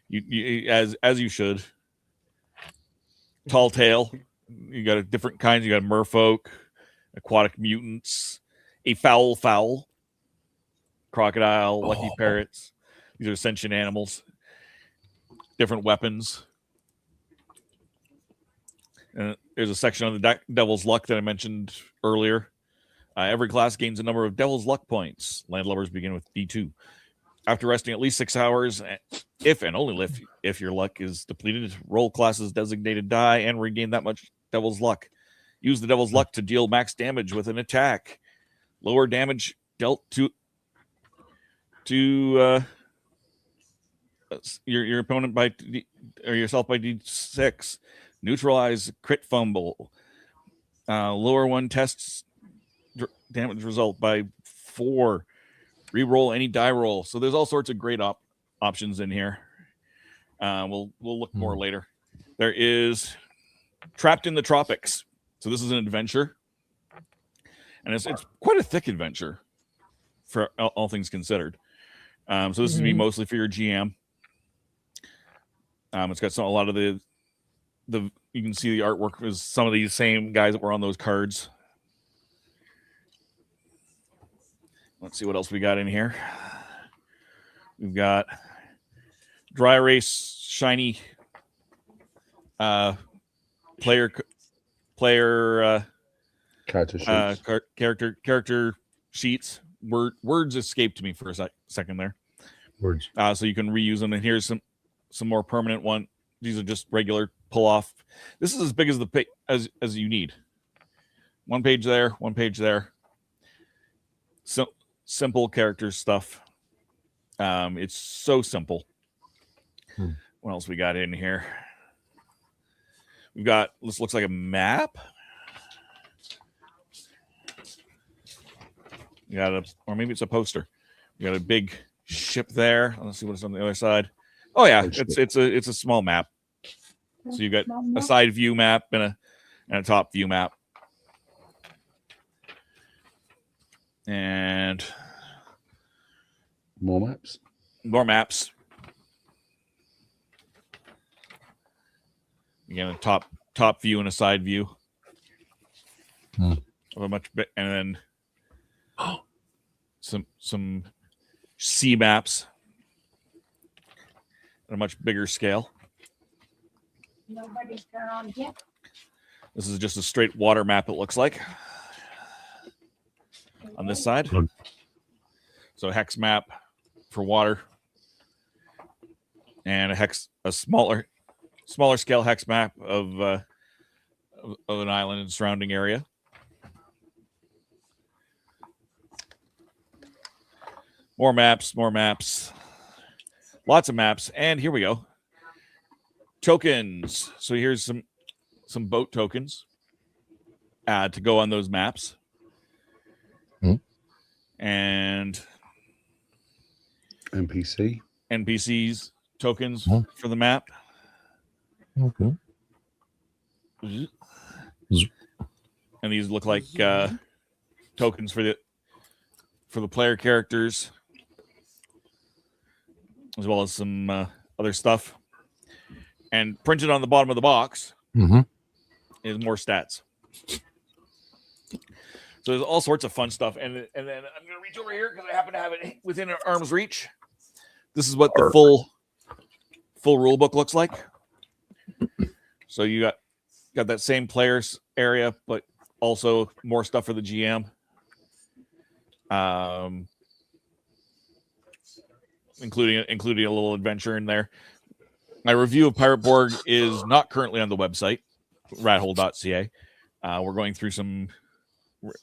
Speaker 2: You as you should. Tall Tale. You got different kinds. You got merfolk, aquatic mutants, a fowl, crocodile, lucky parrots. These are sentient animals. Different weapons. And there's a section on the Devil's Luck that I mentioned earlier. Every class gains a number of Devil's Luck points. Landlubbers begin with D2. After resting at least 6 hours, if and only if your luck is depleted, roll class's designated die and regain that much Devil's Luck. Use the Devil's Luck to deal max damage with an attack. Lower damage dealt to your opponent or yourself by D6. Neutralize crit fumble. Lower one tests damage result by 4. Reroll any die roll. So there's all sorts of great options in here. We'll look more later. There is Trapped in the Tropics. So this is an adventure. and it's quite a thick adventure for all things considered. So this is be mostly for your GM. It's got a lot of the you can see the artwork is some of these same guys that were on those cards. Let's see what else we got in here. We've got dry erase shiny player
Speaker 5: character sheets.
Speaker 2: Character sheets. Words escaped me for a second there.
Speaker 3: Words.
Speaker 2: So you can reuse them. And here's some more permanent one. These are just regular pull off. This is as big as the as you need. One page there, one page there. So simple character stuff. It's so simple. What else we got in here? We've got, this looks like a map. You got or maybe it's a poster. You got a big ship there. Let's see what's on the other side. Oh yeah, it's a small map. So you got a side view map and a top view map. And
Speaker 5: more maps.
Speaker 2: More maps. Again, a top view and a side view. Of a much bit, and then some sea maps at a much bigger scale.
Speaker 14: Nobody's turned on yet.
Speaker 2: This is just a straight water map, it looks like. On this side. So a hex map for water. And a smaller scale hex map of an island and surrounding area. More maps, lots of maps, and here we go. Tokens. So here's some boat tokens to go on those maps. And NPCs tokens for the map.
Speaker 3: Okay.
Speaker 2: And these look like tokens for the player characters, as well as some other stuff. And printed on the bottom of the box is more stats. So there's all sorts of fun stuff. And then I'm going to reach over here because I happen to have it within arm's reach. This is what the full rule book looks like. So you got that same players area, but also more stuff for the GM. Including a little adventure in there. My review of Pirate Borg is not currently on the website, rathole.ca. We're going through some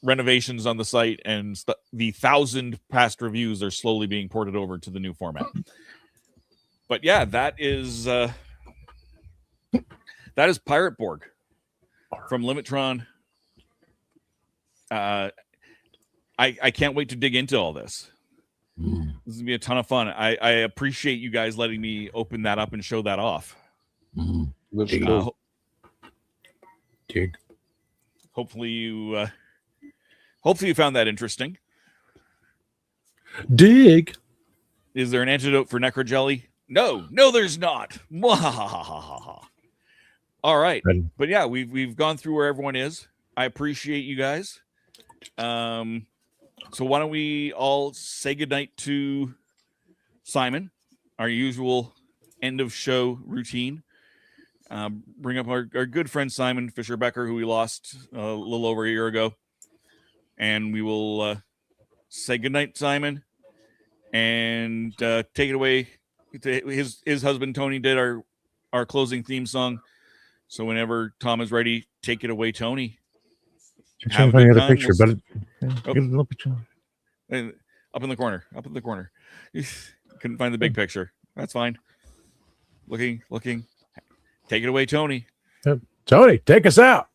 Speaker 2: renovations on the site, and the 1,000 past reviews are slowly being ported over to the new format. But yeah, that is Pirate Borg from Limitron. I can't wait to dig into all this. This is gonna be a ton of fun. I appreciate you guys letting me open that up and show that off.
Speaker 3: Dig.
Speaker 2: Hopefully you found that interesting.
Speaker 3: Dig.
Speaker 2: Is there an antidote for necrojelly? No, there's not. All right, but yeah, we've gone through where everyone is. I appreciate you guys. So why don't we all say goodnight to Simon, our usual end of show routine. Bring up our good friend Simon Fisher-Becker, who we lost a little over a year ago. And we will say goodnight, Simon, and take it away. His husband, Tony, did our closing theme song. So whenever Tom is ready, take it away, Tony.
Speaker 3: I'm trying to find the other picture, but
Speaker 2: get
Speaker 3: a little picture.
Speaker 2: Up in the corner. Couldn't find the big picture. That's fine. Looking. Take it away, Tony.
Speaker 3: Tony, take us out.